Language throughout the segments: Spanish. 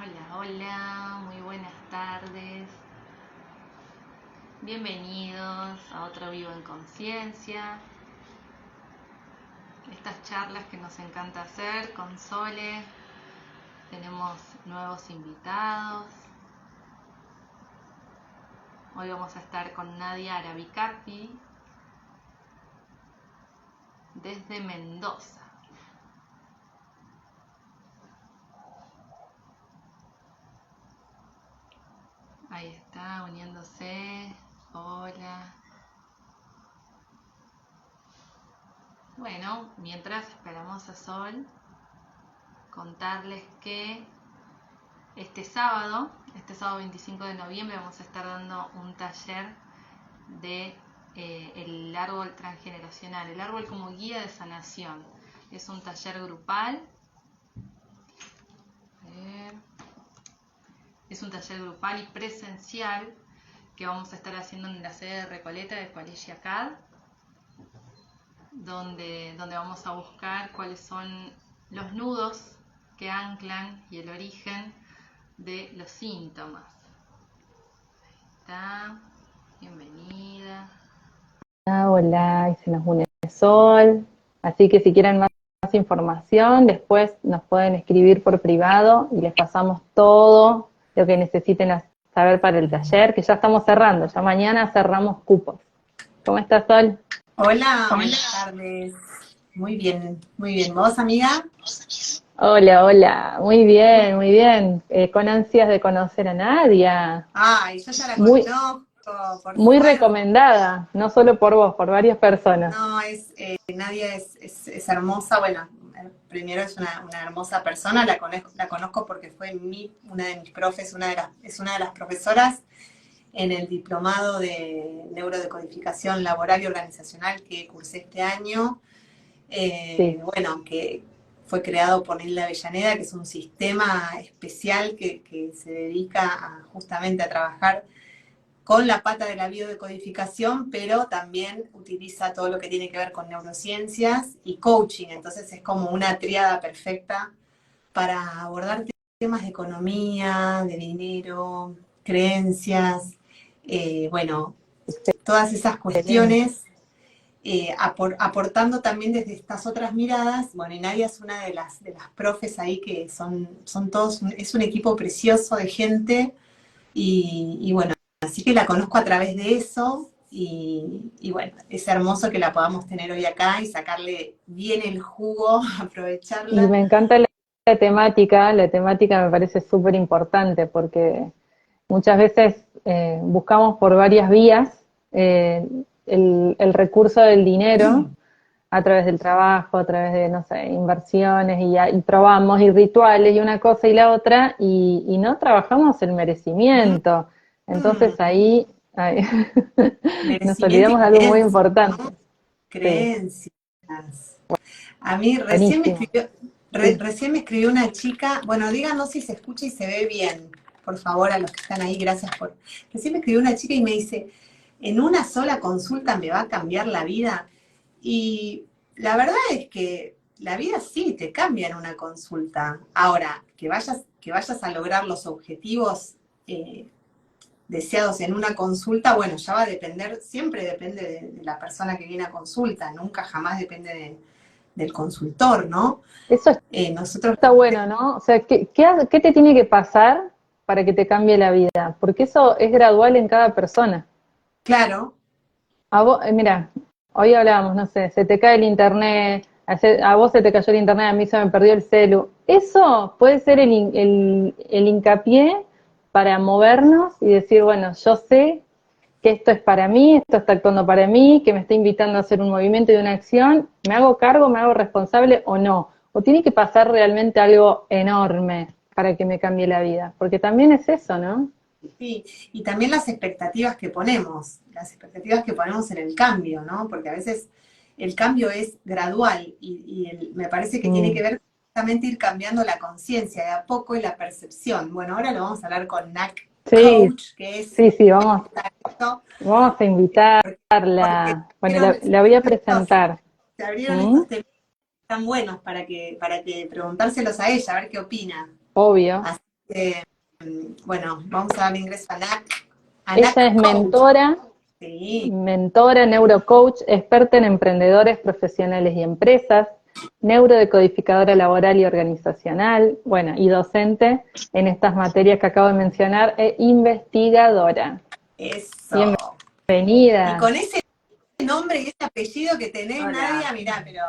Hola, hola, muy buenas tardes. Bienvenidos a otro Vivo en Conciencia. Estas charlas que nos encanta hacer con Sole. Tenemos nuevos invitados. Hoy vamos a estar con Nadia Arabicati desde Mendoza. Ahí está, uniéndose. Hola. Bueno, mientras esperamos a Sol, contarles que este sábado 25 de noviembre, vamos a estar dando un taller de el árbol transgeneracional, el árbol como guía de sanación. Es un taller grupal. Es un taller grupal y presencial que vamos a estar haciendo en la sede de Recoleta de Colegio CAD, donde vamos a buscar cuáles son los nudos que anclan y el origen de los síntomas. Ahí está, bienvenida. Hola, y se nos une Sol, así que si quieren más información, después nos pueden escribir por privado y les pasamos todo lo que necesiten saber para el taller, que ya estamos cerrando, ya mañana cerramos cupos. ¿Cómo estás, Sol? Hola, buenas tardes. Muy bien, muy bien. ¿Vos, amiga? Hola, hola, muy bien, muy bien. Con ansias de conocer a Nadia. Ay, yo ya la Muy, conozco, por muy suerte. recomendada, no solo por vos, por varias personas. No, Nadia es hermosa. Bueno, primero es una hermosa persona, la conozco porque fue una de mis profes, es una de las profesoras en el diplomado de neurodecodificación laboral y organizacional que cursé este año. Sí. Bueno, que fue creado por Nilda Avellaneda, que es un sistema especial que se dedica justamente a trabajar con la pata de la biodecodificación, pero también utiliza todo lo que tiene que ver con neurociencias y coaching. Entonces es como una tríada perfecta para abordar temas de economía, de dinero, creencias, bueno, todas esas cuestiones. Aportando también desde estas otras miradas. Bueno, y Nadia es una de las profes ahí que son todos, es un equipo precioso de gente, y bueno, así que la conozco a través de eso, y bueno, es hermoso que la podamos tener hoy acá y sacarle bien el jugo, Y aprovecharla. me encanta la temática me parece súper importante porque muchas veces buscamos por varias vías el recurso del dinero a través del trabajo, a través de, no sé, inversiones y probamos y rituales y una cosa y la otra y no trabajamos el merecimiento. Entonces ahí nos Merecimiento y olvidamos de algo muy creencias, importante. ¿no? Sí, Creencias. A mí buenísimo. Sí. recién me escribió una chica. Bueno, díganos si se escucha y se ve bien, por favor, a los que están ahí, gracias por... Recién me escribió una chica y me dice, ¿en una sola consulta me va a cambiar la vida? Y la verdad es que la vida sí te cambia en una consulta. Ahora, que vayas a lograr los objetivos deseados en una consulta, bueno, ya va a depender, siempre depende de la persona que viene a consulta, nunca jamás depende del consultor, ¿no? Eso Nosotros, está bueno, ¿no? O sea, ¿qué te tiene que pasar para que te cambie la vida? Porque eso es gradual en cada persona. claro, A vos, mira, hoy hablábamos, no sé, se te cae el internet, a vos se te cayó el internet, a mí se me perdió el celu. Eso puede ser el hincapié para movernos y decir, bueno, yo sé que esto es para mí, esto está actuando para mí, que me está invitando a hacer un movimiento y una acción, ¿me hago cargo, me hago responsable o no? O tiene que pasar realmente algo enorme para que me cambie la vida, porque también es eso, ¿no? sí. Y también las expectativas que ponemos en el cambio, ¿no? Porque a veces el cambio es gradual, me parece que tiene que Mm. ver justamente ir cambiando la conciencia de a poco y la percepción. Bueno, ahora lo vamos a hablar con NAC Sí, Coach, que es sí, sí, vamos, esto, vamos a porque invitarla. Bueno, la voy a presentar. se abrieron ¿Mm? estos temas tan buenos para que preguntárselos a ella, a ver qué opina. Obvio, Así bueno, vamos a darle ingreso a NAC. Ella es mentora, sí. mentora, neurocoach, experta en emprendedores, profesionales y empresas, neurodecodificadora laboral y organizacional, bueno, y docente en estas materias que acabo de mencionar, e investigadora. Eso. Bienvenida. Y con ese nombre y ese apellido que tenés, Hola. Nadia, mirá, pero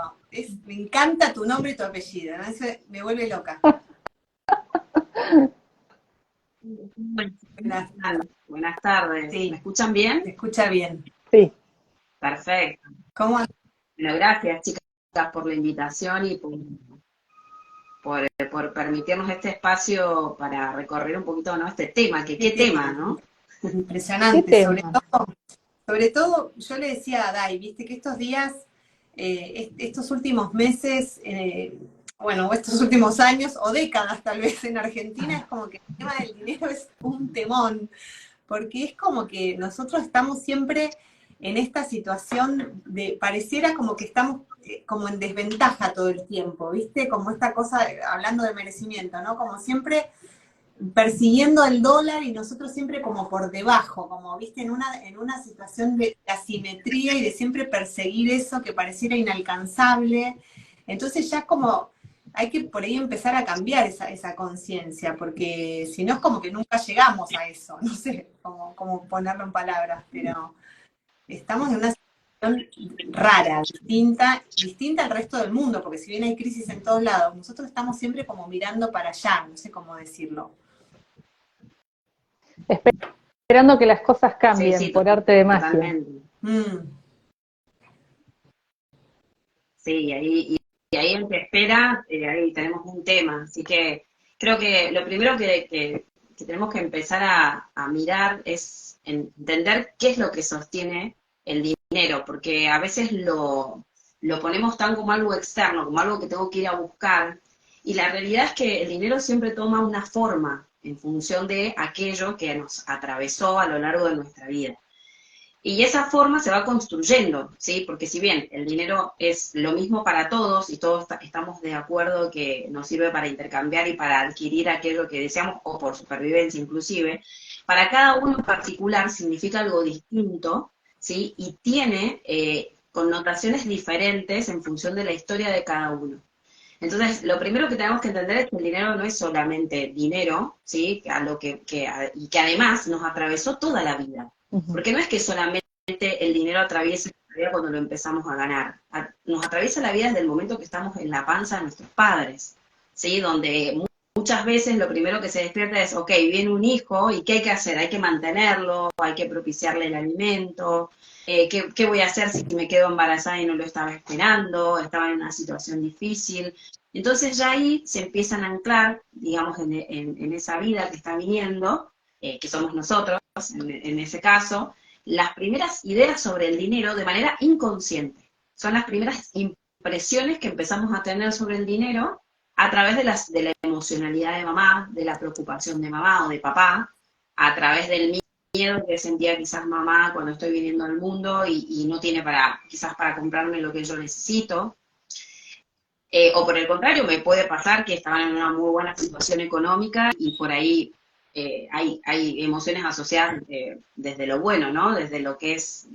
me encanta tu nombre y tu apellido, ¿no? Eso me vuelve loca. Buenas tardes. Sí. ¿Me escuchan bien? Se escucha bien. Sí. Perfecto. ¿Cómo andás? Bueno, gracias, chicas, por la invitación y por permitirnos este espacio para recorrer un poquito, ¿no? Este tema, que qué tema, ¿no? Impresionante. ¿Qué Sobre tema? todo, yo le decía a Dai, viste que estos días, estos últimos meses, bueno, o estos últimos años, o décadas tal vez en Argentina, es como que el tema del dinero es un temón, porque es como que nosotros estamos siempre en esta situación de, pareciera como que estamos como en desventaja todo el tiempo, ¿viste? Como esta cosa, hablando de merecimiento, ¿no? Como siempre persiguiendo el dólar y nosotros siempre como por debajo, como, ¿viste? En una situación de asimetría y de siempre perseguir eso que pareciera inalcanzable. Entonces ya como hay que por ahí empezar a cambiar esa conciencia, porque si no es como que nunca llegamos a eso, no sé cómo ponerlo en palabras, pero estamos en una situación rara, distinta al resto del mundo, porque si bien hay crisis en todos lados, nosotros estamos siempre como mirando para allá, no sé cómo decirlo. Esperando que las cosas cambien Sí, por arte de magia. Totalmente. Sí, y ahí en que espera, ahí tenemos un tema. Así que creo que lo primero que tenemos que empezar a mirar es entender qué es lo que sostiene el dinero, porque a veces lo ponemos tan como algo externo, como algo que tengo que ir a buscar, y la realidad es que el dinero siempre toma una forma en función de aquello que nos atravesó a lo largo de nuestra vida. Y esa forma se va construyendo, ¿sí? Porque si bien el dinero es lo mismo para todos y todos estamos de acuerdo que nos sirve para intercambiar y para adquirir aquello que deseamos, o por supervivencia inclusive, para cada uno en particular significa algo distinto, ¿sí? Y tiene connotaciones diferentes en función de la historia de cada uno. Entonces, lo primero que tenemos que entender es que el dinero no es solamente dinero, ¿sí? Y que además nos atravesó toda la vida. Porque no es que solamente el dinero atraviesa la vida cuando lo empezamos a ganar. Nos atraviesa la vida desde el momento que estamos en la panza de nuestros padres, ¿sí? Donde muchas veces lo primero que se despierta es, ok, viene un hijo, ¿y qué hay que hacer? Hay que mantenerlo, hay que propiciarle el alimento, ¿qué voy a hacer si me quedo embarazada y no lo estaba esperando? Estaba en una situación difícil. Entonces ya ahí se empiezan a anclar, digamos, en esa vida que está viniendo, que somos nosotros, en ese caso, las primeras ideas sobre el dinero de manera inconsciente. Son las primeras impresiones que empezamos a tener sobre el dinero a través de la emocionalidad de mamá, de la preocupación de mamá o de papá, a través del miedo que sentía quizás mamá cuando estoy viniendo al mundo y no tiene quizás para comprarme lo que yo necesito. O por el contrario, me puede pasar que estaban en una muy buena situación económica y por ahí hay emociones asociadas desde lo bueno, ¿no? Desde lo que es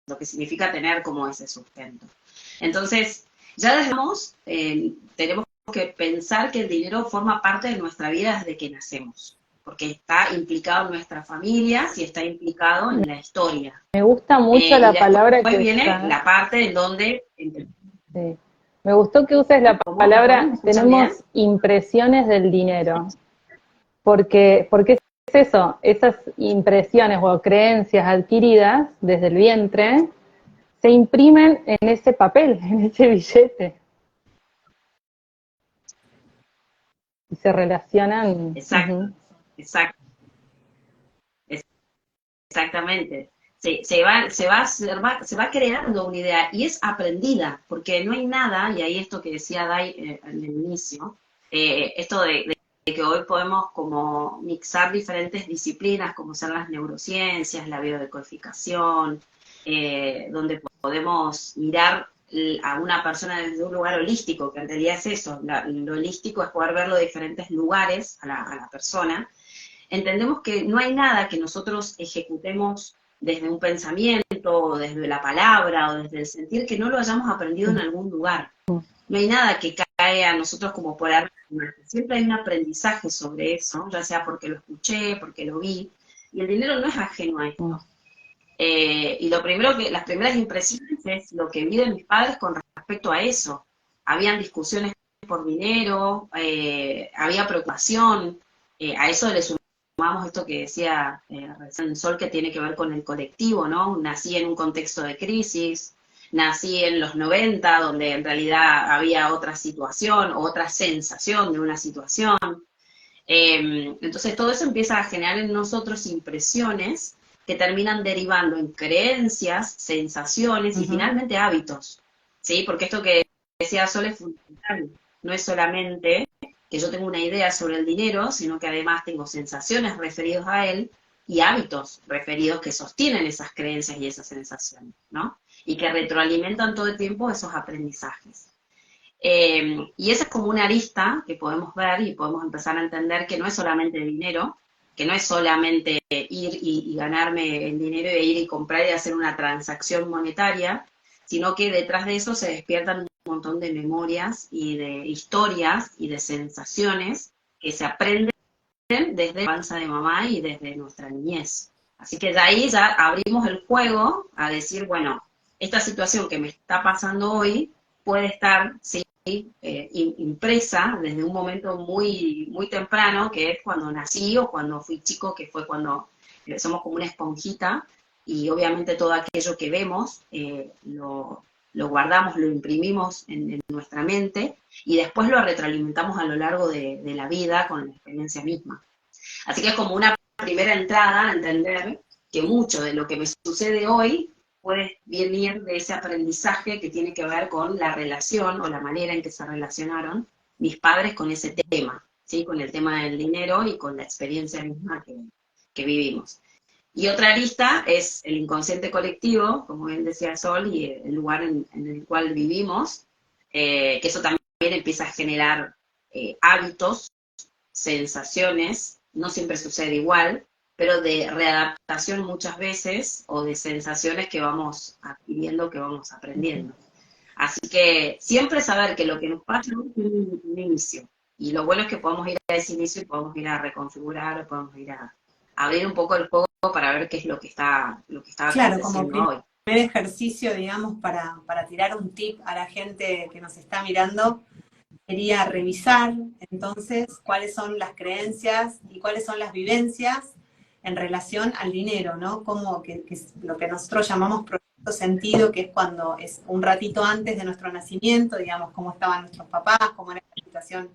lo que significa tener como ese sustento. Entonces, ya tenemos que pensar que el dinero forma parte de nuestra vida desde que nacemos, porque está implicado en nuestras familias y está implicado en la historia. Me gusta mucho la palabra que viene usas. la parte en donde... Sí. Me gustó que uses la palabra, tenemos bien? impresiones del dinero, porque es eso, esas impresiones o creencias adquiridas desde el vientre se imprimen en ese papel, en ese billete. Y se relacionan. Exacto, exacto, exactamente. Se va creando una idea y es aprendida, porque no hay nada, y ahí esto que decía Dai en el inicio, esto de que hoy podemos como mixar diferentes disciplinas, como son las neurociencias, la biodecodificación, donde podemos mirar a una persona desde un lugar holístico, que en realidad es eso, lo holístico es poder verlo de diferentes lugares a la persona, entendemos que no hay nada que nosotros ejecutemos desde un pensamiento, o desde la palabra, o desde el sentir, que no lo hayamos aprendido en algún lugar. No hay nada que cae a nosotros como por arte. Siempre hay un aprendizaje sobre eso, ya sea porque lo escuché, porque lo vi, y el dinero no es ajeno a esto. Y lo primero las primeras impresiones es lo que vi de mis padres con respecto a eso. Habían discusiones por dinero, había preocupación, a eso le sumamos esto que decía recién Sol, que tiene que ver con el colectivo, ¿no? Nací en un contexto de crisis, nací en los 90, donde en realidad había otra situación, otra sensación de una situación. Entonces todo eso empieza a generar en nosotros impresiones que terminan derivando en creencias, sensaciones y finalmente hábitos, ¿sí? Porque esto que decía Sol es fundamental, no es solamente que yo tengo una idea sobre el dinero, sino que además tengo sensaciones referidas a él y hábitos referidos que sostienen esas creencias y esas sensaciones, ¿no? Y que retroalimentan todo el tiempo esos aprendizajes. Y esa es como una arista que podemos ver y podemos empezar a entender que no es solamente dinero, que no es solamente ir y ganarme el dinero e ir y comprar y hacer una transacción monetaria, sino que detrás de eso se despiertan un montón de memorias y de historias y de sensaciones que se aprenden desde la panza de mamá y desde nuestra niñez. Así que de ahí ya abrimos el juego a decir, bueno, esta situación que me está pasando hoy puede estar, sí, impresa desde un momento muy, muy temprano, que es cuando nací o cuando fui chico, que fue cuando somos como una esponjita, y obviamente todo aquello que vemos lo guardamos, lo imprimimos en nuestra mente, y después lo retroalimentamos a lo largo de la vida con la experiencia misma. Así que es como una primera entrada a entender que mucho de lo que me sucede hoy puede venir de ese aprendizaje que tiene que ver con la relación o la manera en que se relacionaron mis padres con ese tema, ¿sí? Con el tema del dinero y con la experiencia misma que vivimos. Y otra arista es el inconsciente colectivo, como bien decía Sol, y el lugar en el cual vivimos, que eso también empieza a generar hábitos, sensaciones, no siempre sucede igual, pero de readaptación muchas veces, o de sensaciones que vamos adquiriendo, que vamos aprendiendo. Así que siempre saber que lo que nos pasa tiene un inicio, y lo bueno es que podemos ir a ese inicio y podemos ir a reconfigurar, o podemos ir a abrir un poco el juego para ver qué es lo que está Claro, aconteciendo como hoy. primer ejercicio, digamos, para tirar un tip a la gente que nos está mirando, sería revisar entonces cuáles son las creencias y cuáles son las vivencias en relación al dinero, ¿no? Como que es lo que nosotros llamamos proyecto sentido, que es cuando es un ratito antes de nuestro nacimiento, digamos, cómo estaban nuestros papás, cómo era la situación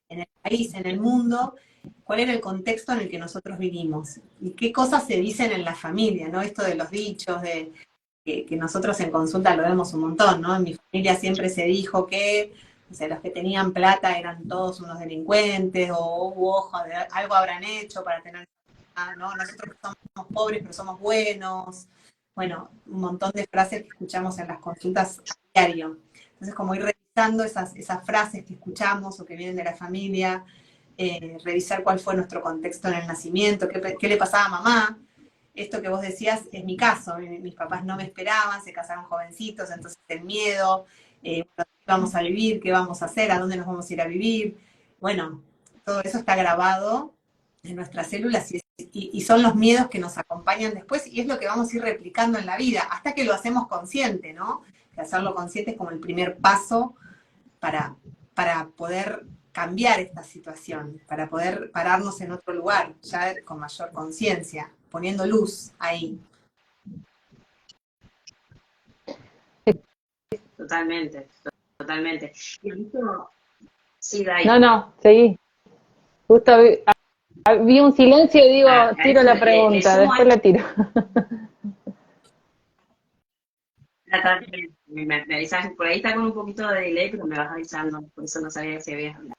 en el país, en el mundo, cuál era el contexto en el que nosotros vivimos y qué cosas se dicen en la familia, ¿no? Esto de los dichos, que nosotros en consulta lo vemos un montón, ¿no? En mi familia siempre se dijo que, o sea, los que tenían plata eran todos unos delincuentes, o ojo, algo habrán hecho para tener, ¿no? Nosotros somos pobres pero somos buenos. Bueno, un montón de frases que escuchamos en las consultas a diario. Entonces, como ir revisando esas frases que escuchamos o que vienen de la familia, revisar cuál fue nuestro contexto en el nacimiento, qué le pasaba a mamá. Esto que vos decías es mi caso, mis papás no me esperaban, se casaron jovencitos, entonces el miedo, ¿qué vamos a vivir? ¿Qué vamos a hacer? ¿A dónde nos vamos a ir a vivir? Bueno, todo eso está grabado en nuestras células y son los miedos que nos acompañan después, y es lo que vamos a ir replicando en la vida, hasta que lo hacemos consciente, ¿no? Que hacerlo consciente es como el primer paso para poder cambiar esta situación, para poder pararnos en otro lugar, ya con mayor conciencia, poniendo luz ahí. Totalmente, totalmente. Y esto, sí, No, seguí. Justo vi un silencio y digo, tiro la pregunta, después la tiro. Me avisas, por ahí está con un poquito de delay, pero me vas avisando, por eso no sabía si habías hablado.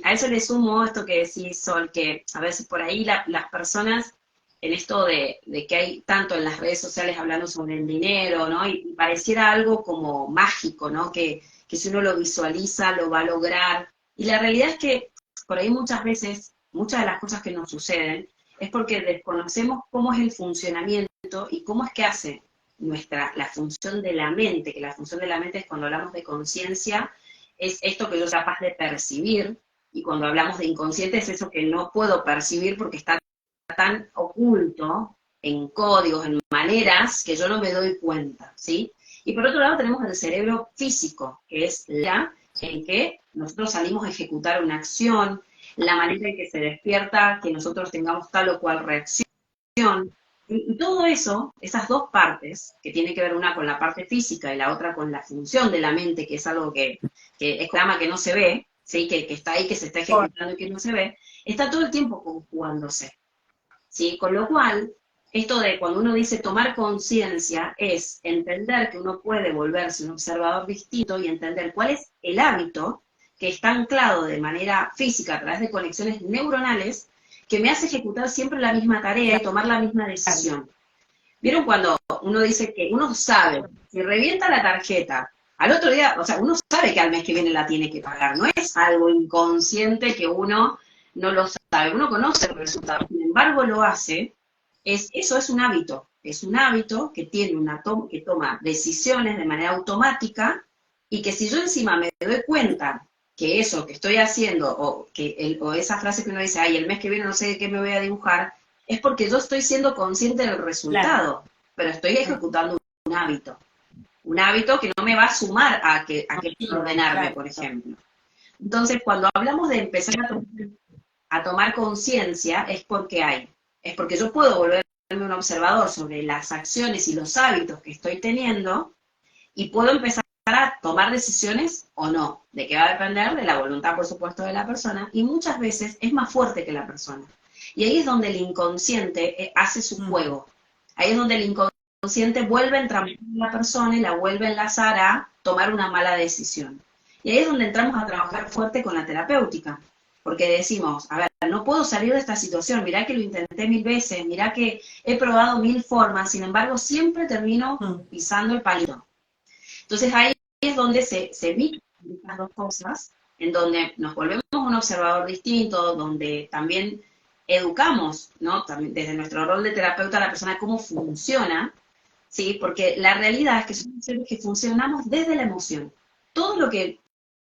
A eso le sumo esto que decís, Sol, que a veces por ahí las personas en esto de que hay tanto en las redes sociales hablando sobre el dinero, ¿no? Y pareciera algo como mágico, ¿no? Que si uno lo visualiza, lo va a lograr. Y la realidad es que por ahí muchas veces, muchas de las cosas que nos suceden, es porque desconocemos cómo es el funcionamiento y cómo es que hace la función de la mente, que la función de la mente es cuando hablamos de conciencia, es esto que yo soy capaz de percibir, y cuando hablamos de inconsciente es eso que no puedo percibir porque está tan oculto en códigos, en maneras, que yo no me doy cuenta, ¿sí? Y por otro lado tenemos el cerebro físico, que es la en que nosotros salimos a ejecutar una acción, la manera en que se despierta, que nosotros tengamos tal o cual reacción. Y todo eso, esas dos partes, que tiene que ver una con la parte física y la otra con la función de la mente, que es algo que es programa que no se ve, ¿sí? Que está ahí, que se está ejecutando y que no se ve, está todo el tiempo conjugándose, ¿sí? Con lo cual, esto de cuando uno dice tomar conciencia es entender que uno puede volverse un observador distinto y entender cuál es el hábito que está anclado de manera física a través de conexiones neuronales que me hace ejecutar siempre la misma tarea y tomar la misma decisión. ¿Vieron cuando uno dice que uno sabe, si revienta la tarjeta, al otro día, o sea, uno sabe que al mes que viene la tiene que pagar, no es algo inconsciente que uno no lo sabe, uno conoce el resultado, sin embargo lo hace, eso es un hábito que tiene que toma decisiones de manera automática y que si yo encima me doy cuenta que eso que estoy haciendo, o esa frase que uno dice, ay, el mes que viene no sé de qué me voy a dibujar, es porque yo estoy siendo consciente del resultado, pero estoy ejecutando un hábito que no me va a sumar a que ordenarme, por ejemplo. Entonces, cuando hablamos de empezar a tomar conciencia, es porque yo puedo volverme un observador sobre las acciones y los hábitos que estoy teniendo, y puedo empezar a tomar decisiones o no, de que va a depender de la voluntad, por supuesto, de la persona, y muchas veces es más fuerte que la persona. Y ahí es donde el inconsciente hace su juego. Ahí es donde el inconsciente vuelve a entrar en la persona y la vuelve a enlazar a tomar una mala decisión. Y ahí es donde entramos a trabajar fuerte con la terapéutica, porque decimos, a ver, no puedo salir de esta situación, mirá que lo intenté 1000 veces, mirá que he probado 1000 formas, sin embargo siempre termino pisando el palito. Entonces ahí es donde se mixan estas dos cosas, en donde nos volvemos un observador distinto, donde también educamos, ¿no? También desde nuestro rol de terapeuta a la persona cómo funciona, ¿sí? Porque la realidad es que somos seres que funcionamos desde la emoción. Todo lo que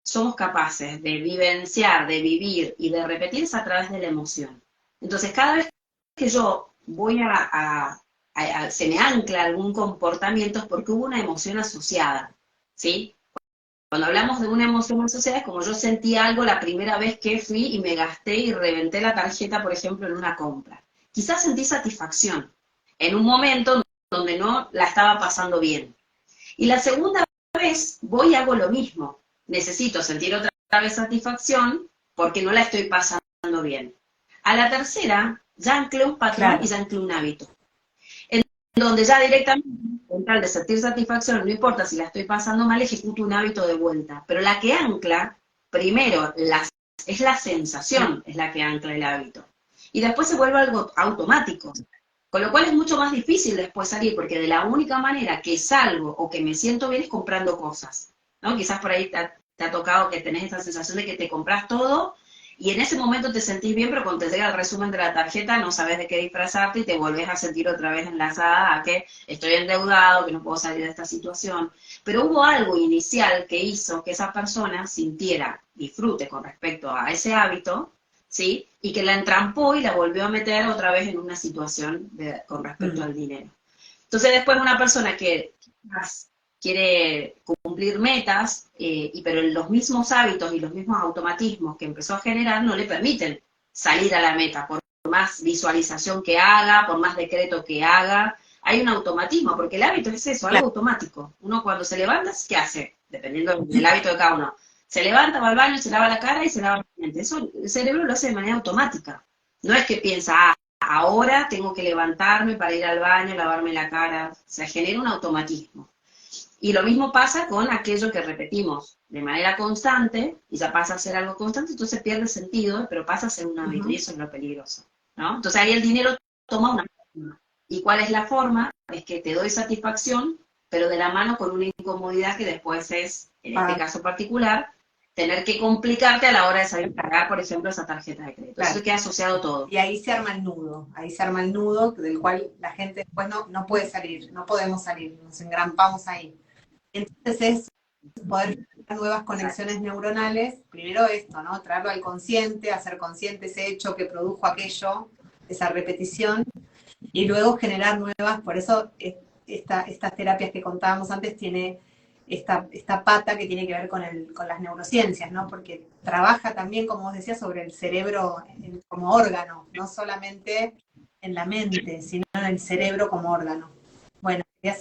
somos capaces de vivenciar, de vivir y de repetir es a través de la emoción. Entonces, cada vez que yo voy se me ancla algún comportamiento es porque hubo una emoción asociada, ¿sí? Cuando hablamos de una emoción asociada es como yo sentí algo la primera vez que fui y me gasté y reventé la tarjeta, por ejemplo, en una compra. Quizás sentí satisfacción en un momento donde no la estaba pasando bien. Y la segunda vez voy y hago lo mismo. Necesito sentir otra vez satisfacción porque no la estoy pasando bien. A la tercera ya anclé un patrón y ya anclé un hábito. En donde ya directamente, con tal de sentir satisfacción, no importa si la estoy pasando mal, ejecuto un hábito de vuelta. Pero la que ancla, primero, es la sensación, es la que ancla el hábito. Y después se vuelve algo automático. Con lo cual es mucho más difícil después salir, porque de la única manera que salgo o que me siento bien es comprando cosas, ¿no? Quizás por ahí te ha tocado que tenés esta sensación de que te compras todo y en ese momento te sentís bien, pero cuando te llega el resumen de la tarjeta no sabes de qué disfrazarte y te volvés a sentir otra vez enlazada a que estoy endeudado, que no puedo salir de esta situación. Pero hubo algo inicial que hizo que esa persona sintiera disfrute con respecto a ese hábito, ¿sí? Y que la entrampó y la volvió a meter otra vez en una situación con respecto al dinero. Entonces después una persona que quiere cumplir metas, pero los mismos hábitos y los mismos automatismos que empezó a generar no le permiten salir a la meta, por más visualización que haga, por más decreto que haga, hay un automatismo, porque el hábito es eso, algo automático. Uno cuando se levanta, ¿qué hace? Dependiendo del hábito de cada uno. Se levanta, va al baño, se lava la cara y se lava los dientes. Eso el cerebro lo hace de manera automática. No es que piensa, ahora tengo que levantarme para ir al baño, lavarme la cara. Se genera un automatismo. Y lo mismo pasa con aquello que repetimos de manera constante, y ya pasa a ser algo constante, entonces pierde sentido, pero pasa a ser un hábito, y eso es lo peligroso, ¿no? Entonces ahí el dinero toma una ¿Y cuál es la forma? Es que te doy satisfacción, pero de la mano con una incomodidad que después es, en este caso particular, tener que complicarte a la hora de salir a pagar, por ejemplo, esa tarjeta de crédito. Claro. Eso queda asociado todo. Y ahí se arma el nudo del cual la gente después no puede salir, no podemos salir, nos engrampamos ahí. Entonces es poder crear nuevas conexiones neuronales, primero esto, ¿no? Traerlo al consciente, hacer consciente ese hecho que produjo aquello, esa repetición, y luego generar nuevas, por eso estas terapias que contábamos antes tiene esta pata que tiene que ver con las neurociencias, ¿no? Porque trabaja también, como vos decías, sobre el cerebro como órgano, no solamente en la mente, sino en el cerebro como órgano. Bueno, quería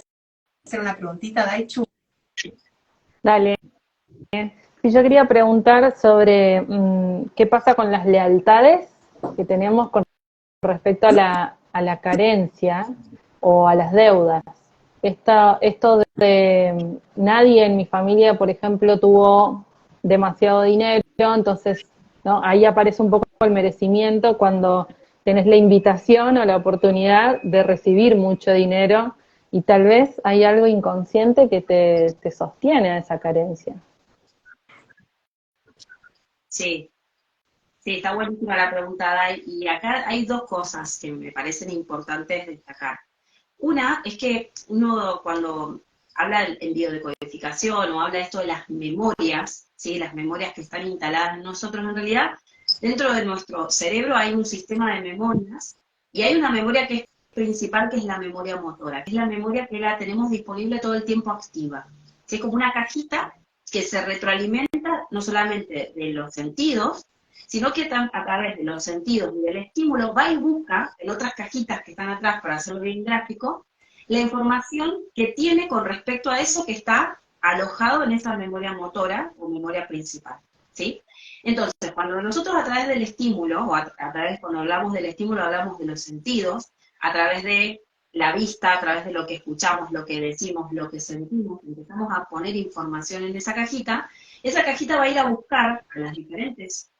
hacer una preguntita, Daichu. Dale. Sí, yo quería preguntar sobre qué pasa con las lealtades que tenemos con respecto a la carencia o a las deudas. Esto de nadie en mi familia, por ejemplo, tuvo demasiado dinero, entonces ¿no? Ahí aparece un poco el merecimiento cuando tenés la invitación o la oportunidad de recibir mucho dinero y tal vez hay algo inconsciente que te sostiene a esa carencia. Sí, sí, está buenísima la pregunta, Dai. Y acá hay dos cosas que me parecen importantes destacar. Una es que uno cuando habla en biodecodificación o habla de esto de las memorias, ¿sí? Las memorias que están instaladas en nosotros, en realidad, dentro de nuestro cerebro hay un sistema de memorias y hay una memoria que es principal, que es la memoria motora, que es la memoria que la tenemos disponible todo el tiempo activa. ¿Sí? Es como una cajita que se retroalimenta no solamente de los sentidos, sino que a través de los sentidos y del estímulo va y busca en otras cajitas que están atrás para hacerlo bien gráfico, la información que tiene con respecto a eso que está alojado en esa memoria motora o memoria principal, ¿sí? Entonces, cuando nosotros a través del estímulo, o a través, cuando hablamos del estímulo, hablamos de los sentidos, a través de la vista, a través de lo que escuchamos, lo que decimos, lo que sentimos, empezamos a poner información en esa cajita va a ir a buscar a los diferentes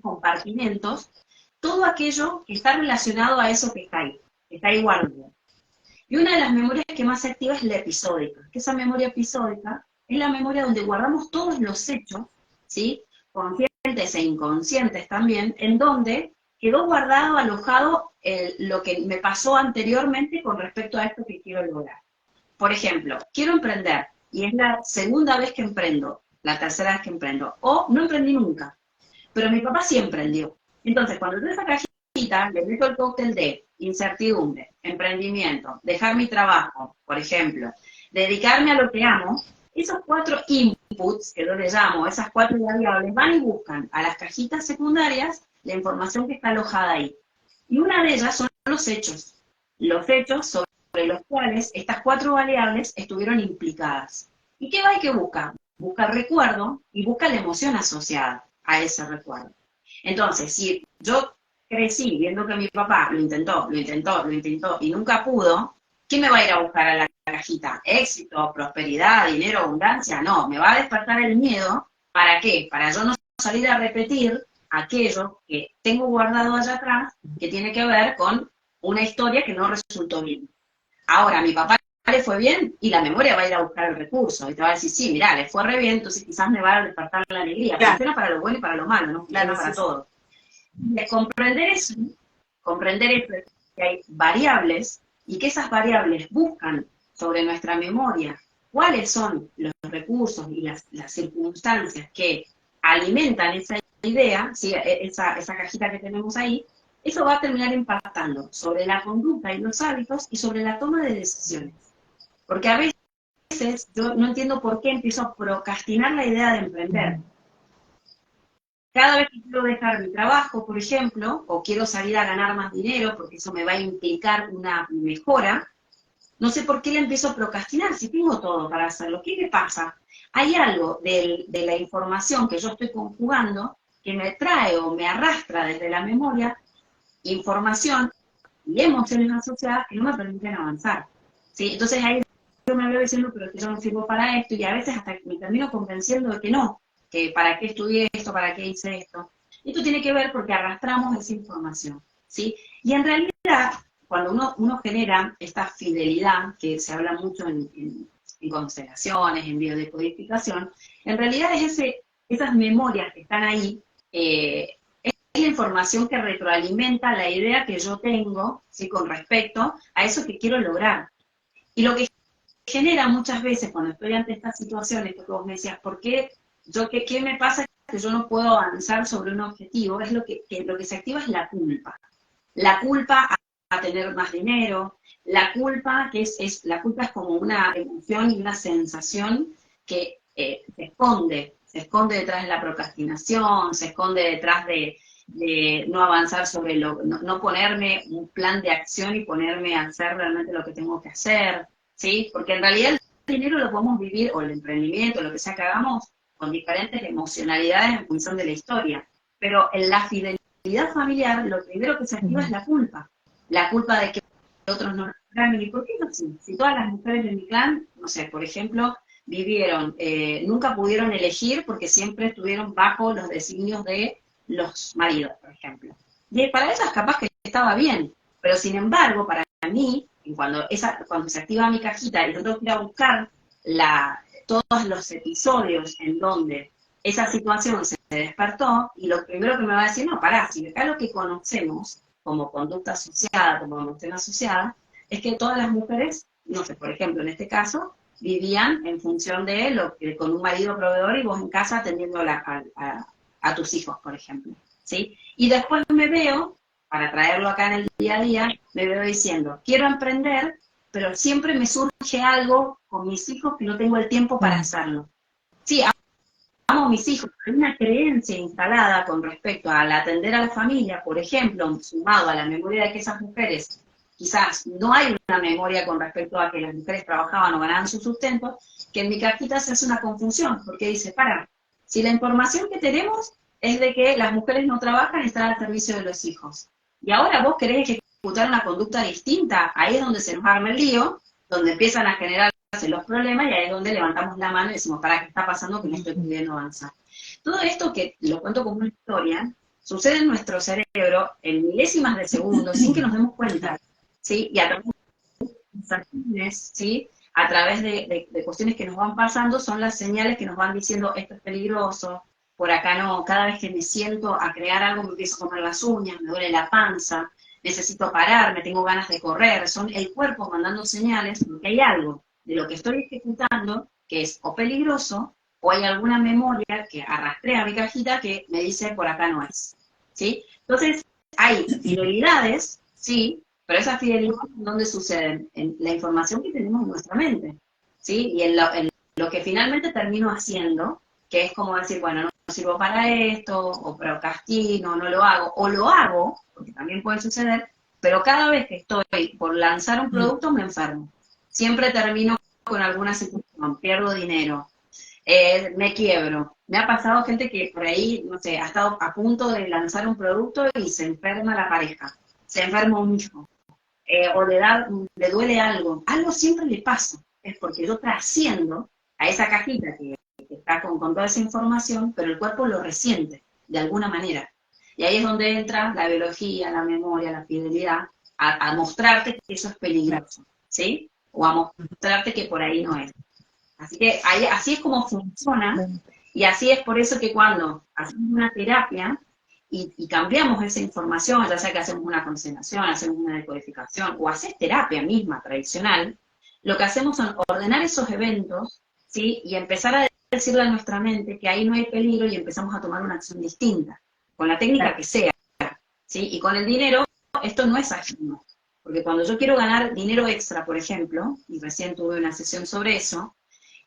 compartimentos, todo aquello que está relacionado a eso que está ahí guardado. Y una de las memorias que más se activa es la episódica, que esa memoria episódica es la memoria donde guardamos todos los hechos, ¿sí? Conscientes e inconscientes también, en donde quedó guardado, alojado lo que me pasó anteriormente con respecto a esto que quiero lograr. Por ejemplo, quiero emprender, y es la segunda vez que emprendo, la tercera vez que emprendo, o no emprendí nunca, pero mi papá sí emprendió. Entonces, cuando yo esa cajita le meto el cóctel de incertidumbre, emprendimiento, dejar mi trabajo, por ejemplo, dedicarme a lo que amo, esos 4 inputs, que yo le llamo, esas 4 variables, van y buscan a las cajitas secundarias la información que está alojada ahí. Y una de ellas son los hechos sobre los cuales estas 4 variables estuvieron implicadas. ¿Y qué va y qué busca? Busca el recuerdo y busca la emoción asociada a ese recuerdo. Entonces, si yo crecí viendo que mi papá lo intentó y nunca pudo, ¿qué me va a ir a buscar a la cajita? ¿Éxito, prosperidad, dinero, abundancia? No, me va a despertar el miedo. ¿Para qué? Para yo no salir a repetir aquello que tengo guardado allá atrás, que tiene que ver con una historia que no resultó bien. Ahora, a mi papá le fue bien y la memoria va a ir a buscar el recurso y te va a decir, sí, mirá, le fue re bien, entonces quizás me va a despertar la alegría. Claro. Funciona para lo bueno y para lo malo, no funciona para todo. De comprender eso, que hay variables y que esas variables buscan sobre nuestra memoria cuáles son los recursos y las circunstancias que alimentan esa idea, ¿sí? esa cajita que tenemos ahí, eso va a terminar impactando sobre la conducta y los hábitos y sobre la toma de decisiones. Porque a veces yo no entiendo por qué empiezo a procrastinar la idea de emprender. Cada vez que quiero dejar mi trabajo, por ejemplo, o quiero salir a ganar más dinero, porque eso me va a implicar una mejora, no sé por qué le empiezo a procrastinar si tengo todo para hacerlo. ¿Qué me pasa? Hay algo de la información que yo estoy conjugando que me trae o me arrastra desde la memoria información y emociones asociadas que no me permiten avanzar. ¿Sí? Entonces ahí yo me veo diciendo, pero que yo no sirvo para esto, y a veces hasta me termino convenciendo de que no, que para qué estudié esto, para qué hice esto. Esto tiene que ver porque arrastramos esa información, ¿sí? Y en realidad cuando uno genera esta fidelidad, que se habla mucho en constelaciones, en biodecodificación, en realidad es esas memorias que están ahí, es la información que retroalimenta la idea que yo tengo, ¿sí?, con respecto a eso que quiero lograr. Y lo que genera muchas veces cuando estoy ante estas situaciones, que vos me decías, ¿por qué? ¿Qué me pasa que yo no puedo avanzar sobre un objetivo? Es lo que se activa es la culpa. La culpa a tener más dinero, la culpa, la culpa es como una emoción y una sensación que se esconde detrás de la procrastinación, se esconde detrás de no avanzar sobre no ponerme un plan de acción y ponerme a hacer realmente lo que tengo que hacer, ¿sí? Porque en realidad el dinero lo podemos vivir, o el emprendimiento, lo que sea que hagamos, con diferentes emocionalidades en función de la historia. Pero en la fidelidad familiar, lo primero que se activa es la culpa. La culpa de que otros no reclamen. ¿Y por qué no? Si todas las mujeres de mi clan, no sé, por ejemplo, vivieron, nunca pudieron elegir porque siempre estuvieron bajo los designios de los maridos, por ejemplo. Y para ellas capaz que estaba bien, pero sin embargo, para mí, cuando se activa mi cajita y yo tengo que ir a buscar todos los episodios en donde esa situación se despertó, y lo primero que me va a decir, no, pará, si acá lo que conocemos como conducta asociada, como emoción asociada, es que todas las mujeres, no sé, por ejemplo, en este caso, vivían en función de con un marido proveedor y vos en casa atendiendo a tus hijos, por ejemplo, ¿sí? Y después me veo, para traerlo acá en el día a día, me veo diciendo, quiero emprender, pero siempre me surge algo con mis hijos que no tengo el tiempo para hacerlo. Sí, amo a mis hijos, hay una creencia instalada con respecto al atender a la familia, por ejemplo, sumado a la memoria de que esas mujeres, quizás no hay una memoria con respecto a que las mujeres trabajaban o ganaban su sustento, que en mi cajita se hace una confusión, porque dice, si la información que tenemos es de que las mujeres no trabajan y están al servicio de los hijos, y ahora vos querés ejecutar una conducta distinta, ahí es donde se nos arma el lío, donde empiezan a generarse los problemas, y ahí es donde levantamos la mano y decimos, ¿qué está pasando que no estoy pudiendo avanzar? Todo esto, que lo cuento como una historia, sucede en nuestro cerebro en milésimas de segundos sin que nos demos cuenta, ¿sí? Y a través de sensaciones, ¿sí?, a través de cuestiones que nos van pasando, son las señales que nos van diciendo, esto es peligroso, por acá no, cada vez que me siento a crear algo me empiezo a comer las uñas, me duele la panza, necesito parar, me tengo ganas de correr, son el cuerpo mandando señales porque hay algo de lo que estoy ejecutando que es o peligroso, o hay alguna memoria que arrastré a mi cajita que me dice por acá no es, ¿sí? Entonces, hay fidelidades, sí, pero esas fidelidades, ¿dónde suceden? En la información que tenemos en nuestra mente, ¿sí? Y en lo que finalmente termino haciendo, que es como decir, bueno, no sirvo para esto, o procrastino, no lo hago, o lo hago, porque también puede suceder, pero cada vez que estoy por lanzar un producto me enfermo. Siempre termino con alguna situación, pierdo dinero, me quiebro. Me ha pasado gente que por ahí, no sé, ha estado a punto de lanzar un producto y se enferma la pareja, se enferma un hijo, o le duele algo siempre le pasa, es porque yo trasciendo a esa cajita que está con toda esa información, pero el cuerpo lo resiente de alguna manera. Y ahí es donde entra la biología, la memoria, la fidelidad, a mostrarte que eso es peligroso, ¿sí? O a mostrarte que por ahí no es. Así que así es como funciona, y así es por eso que cuando hacemos una terapia y cambiamos esa información, ya sea que hacemos una concentración, hacemos una decodificación, o haces terapia misma, tradicional, lo que hacemos son ordenar esos eventos, ¿sí? Y empezar a decirle a nuestra mente que ahí no hay peligro y empezamos a tomar una acción distinta, con la técnica que sea, ¿sí? Y con el dinero, esto no es ajeno, porque cuando yo quiero ganar dinero extra, por ejemplo, y recién tuve una sesión sobre eso,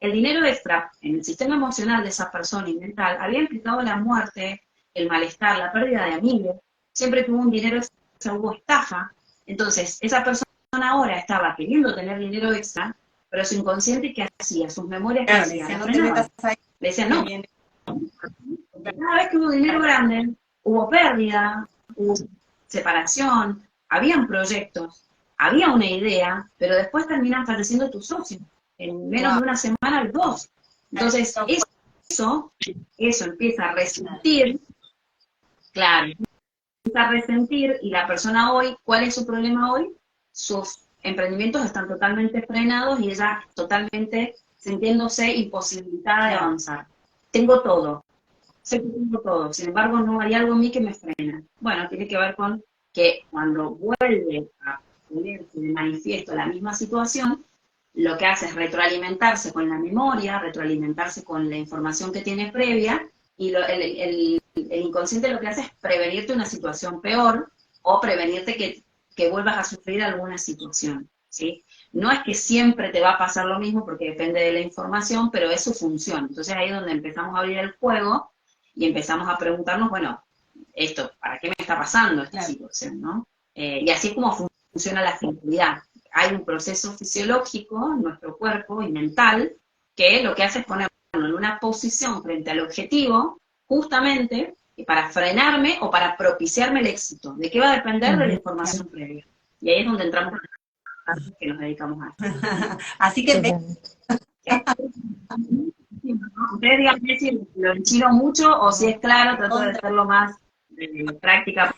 el dinero extra en el sistema emocional de esa persona y mental había implicado la muerte, el malestar, la pérdida de amigos, siempre que hubo un dinero extra hubo estafa, entonces esa persona ahora estaba queriendo tener dinero extra, pero su inconsciente, ¿qué hacía? Sus memorias, ¿qué hacían? No te metas ahí. Le decían, no. Cada vez que hubo dinero grande, hubo pérdida, hubo separación, habían proyectos, había una idea, pero después terminan falleciendo tus socios. En menos de una semana, los dos. Entonces, eso empieza a resentir, claro, empieza a resentir, y la persona hoy, ¿cuál es su problema hoy? sus emprendimientos están totalmente frenados y ella totalmente sintiéndose imposibilitada de avanzar. Tengo todo, sé que tengo todo, sin embargo no hay algo en mí que me frena. Bueno, tiene que ver con que cuando vuelve a ponerse de manifiesto la misma situación, lo que hace es retroalimentarse con la memoria, retroalimentarse con la información que tiene previa, y el inconsciente lo que hace es prevenirte una situación peor o prevenirte que vuelvas a sufrir alguna situación, ¿sí? No es que siempre te va a pasar lo mismo porque depende de la información, pero es su función. Entonces ahí es donde empezamos a abrir el juego y empezamos a preguntarnos, bueno, esto, ¿para qué me está pasando esta situación, no? Y así es como funciona la felicidad. Hay un proceso fisiológico en nuestro cuerpo y mental que lo que hace es ponernos en una posición frente al objetivo, justamente para frenarme o para propiciarme el éxito. ¿De qué va a depender? De la información previa. Y ahí es donde entramos a las que nos dedicamos a esto. Así que ustedes díganme si lo enchilo mucho o si es claro, trato de hacerlo más práctica.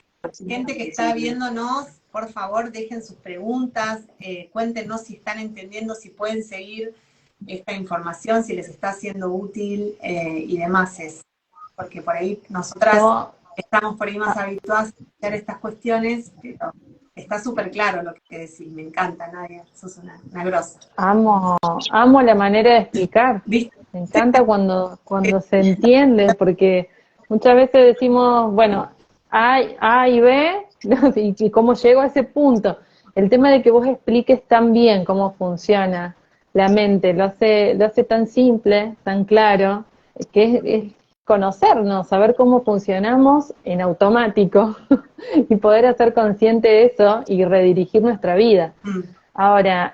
Gente que está viéndonos, por favor, dejen sus preguntas, cuéntenos si están entendiendo, si pueden seguir esta información, si les está siendo útil y demás. Porque por ahí nosotras estamos por ahí más habituadas a hacer estas cuestiones, pero está súper claro lo que decís. Me encanta, Nadia, sos una grosa. Amo la manera de explicar. ¿Viste? Me encanta cuando se entiende, porque muchas veces decimos, bueno, A y B, y cómo llego a ese punto. El tema de que vos expliques tan bien cómo funciona la mente, lo hace tan simple, tan claro, que es conocernos, saber cómo funcionamos en automático y poder hacer consciente de eso y redirigir nuestra vida. Ahora,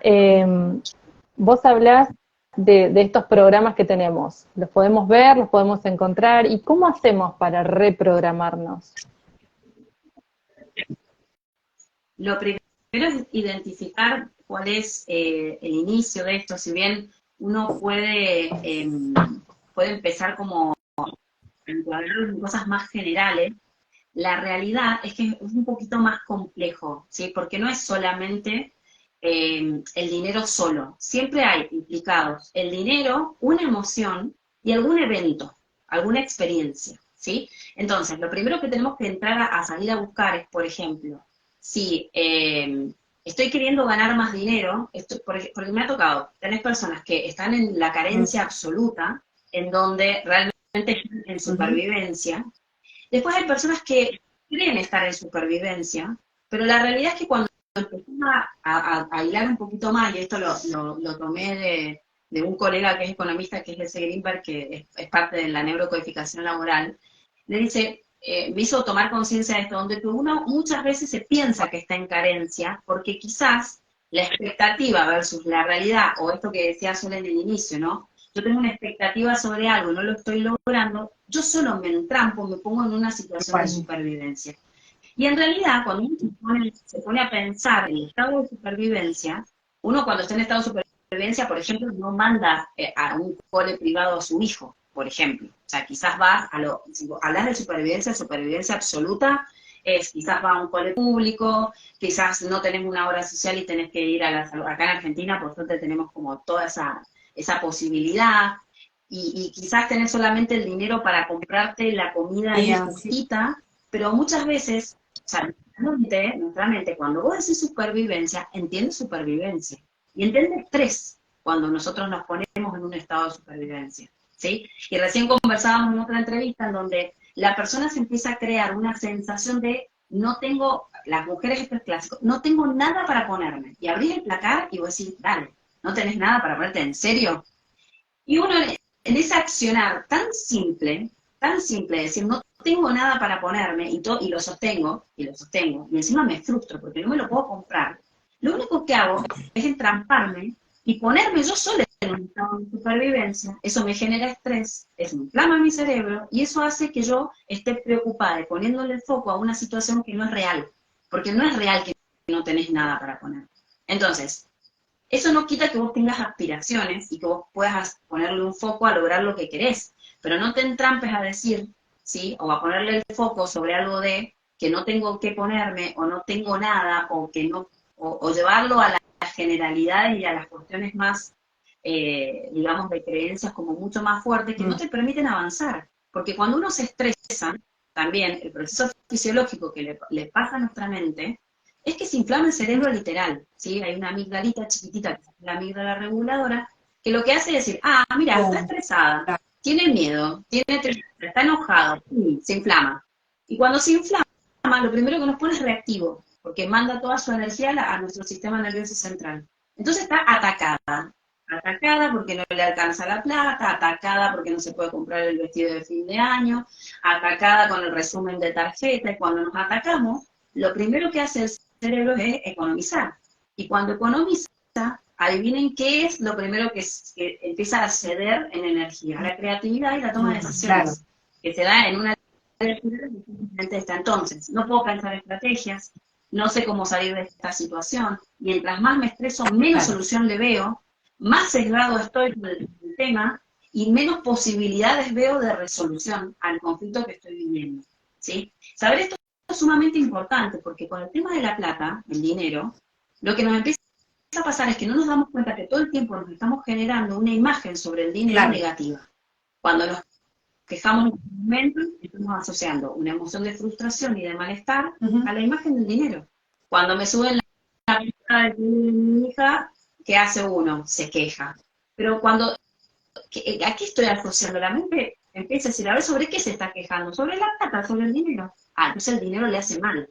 vos hablás de estos programas que tenemos. Los podemos ver, los podemos encontrar. ¿Y cómo hacemos para reprogramarnos? Lo primero es identificar cuál es el inicio de esto. Si bien uno puede empezar como a encuadrarlo en cosas más generales, la realidad es que es un poquito más complejo, ¿sí? Porque no es solamente el dinero solo. Siempre hay implicados el dinero, una emoción y algún evento, alguna experiencia, ¿sí? Entonces, lo primero que tenemos que entrar a salir a buscar es, por ejemplo, si estoy queriendo ganar más dinero, porque me ha tocado, tenés personas que están en la carencia absoluta, en donde realmente están en supervivencia. Después hay personas que creen estar en supervivencia, pero la realidad es que cuando empezamos a hilar un poquito más, y esto lo tomé de un colega que es economista, que es Jesse Greenberg, que es parte de la neurocodificación laboral, le dice, me hizo tomar conciencia de esto, donde uno muchas veces se piensa que está en carencia, porque quizás la expectativa versus la realidad, o esto que decía Sol en el inicio, ¿no? Yo tengo una expectativa sobre algo y no lo estoy logrando, yo solo me entrampo, me pongo en una situación de supervivencia. Y en realidad, cuando uno se pone a pensar en el estado de supervivencia, uno cuando está en estado de supervivencia, por ejemplo, no manda a un cole privado a su hijo, por ejemplo. O sea, quizás vas si hablas de supervivencia absoluta, quizás va a un cole público, quizás no tenés una obra social y tenés que ir a la salud. Acá en Argentina, por suerte, tenemos como toda esa posibilidad, y quizás tenés solamente el dinero para comprarte la comida ahí justita, pero muchas veces, o sea, nuestra mente, cuando vos decís supervivencia, entiende supervivencia, y entiende estrés cuando nosotros nos ponemos en un estado de supervivencia, ¿sí? Y recién conversábamos en otra entrevista en donde la persona se empieza a crear una sensación de no tengo, las mujeres esto es clásico, no tengo nada para ponerme, y abrís el placar y vos decís, dale, ¿no tenés nada para ponerte? ¿En serio? Y uno en ese accionar tan simple, decir, no tengo nada para ponerme, y lo sostengo, y encima me frustro porque no me lo puedo comprar, lo único que hago es entramparme y ponerme yo sola en un estado de supervivencia. Eso me genera estrés, eso inflama mi cerebro, y eso hace que yo esté preocupada y poniéndole foco a una situación que no es real, porque no es real que no tenés nada para poner. Entonces, eso no quita que vos tengas aspiraciones y que vos puedas ponerle un foco a lograr lo que querés, pero no te entrampes a decir, ¿sí? O a ponerle el foco sobre algo de que no tengo que ponerme, o no tengo nada, o o llevarlo a las generalidades y a las cuestiones más, digamos, de creencias como mucho más fuertes que no te permiten avanzar. Porque cuando uno se estresa, también el proceso fisiológico que le pasa a nuestra mente es que se inflama el cerebro literal, ¿sí? Hay una amigdalita chiquitita, que es la amígdala reguladora, que lo que hace es decir, ah, mira, está estresada, tiene miedo, tiene tristeza, está enojado, se inflama. Y cuando se inflama, lo primero que nos pone es reactivo, porque manda toda su energía a nuestro sistema nervioso central. Entonces está atacada porque no le alcanza la plata, atacada porque no se puede comprar el vestido de fin de año, atacada con el resumen de tarjeta, y cuando nos atacamos, lo primero que hace el cerebro es economizar. Y cuando economiza, adivinen qué es lo primero que empieza a ceder en energía, la creatividad y la toma de decisiones, que se da en una diferente esta. Entonces, no puedo pensar estrategias, no sé cómo salir de esta situación, mientras más me estreso, menos solución le veo, más sesgado estoy con el tema y menos posibilidades veo de resolución al conflicto que estoy viviendo, ¿sí? Saber esto es sumamente importante, porque con el tema de la plata, el dinero, lo que nos empieza a pasar es que no nos damos cuenta que todo el tiempo nos estamos generando una imagen sobre el dinero negativa. Cuando nos quejamos en un momento, estamos asociando una emoción de frustración y de malestar a la imagen del dinero. Cuando me suben la plata de mi hija, ¿qué hace uno? Se queja. Pero cuando, ¿a qué estoy asociando? La mente empieza a decir, a ver, ¿sobre qué se está quejando? Sobre la plata, sobre el dinero. Ah, entonces el dinero le hace mal.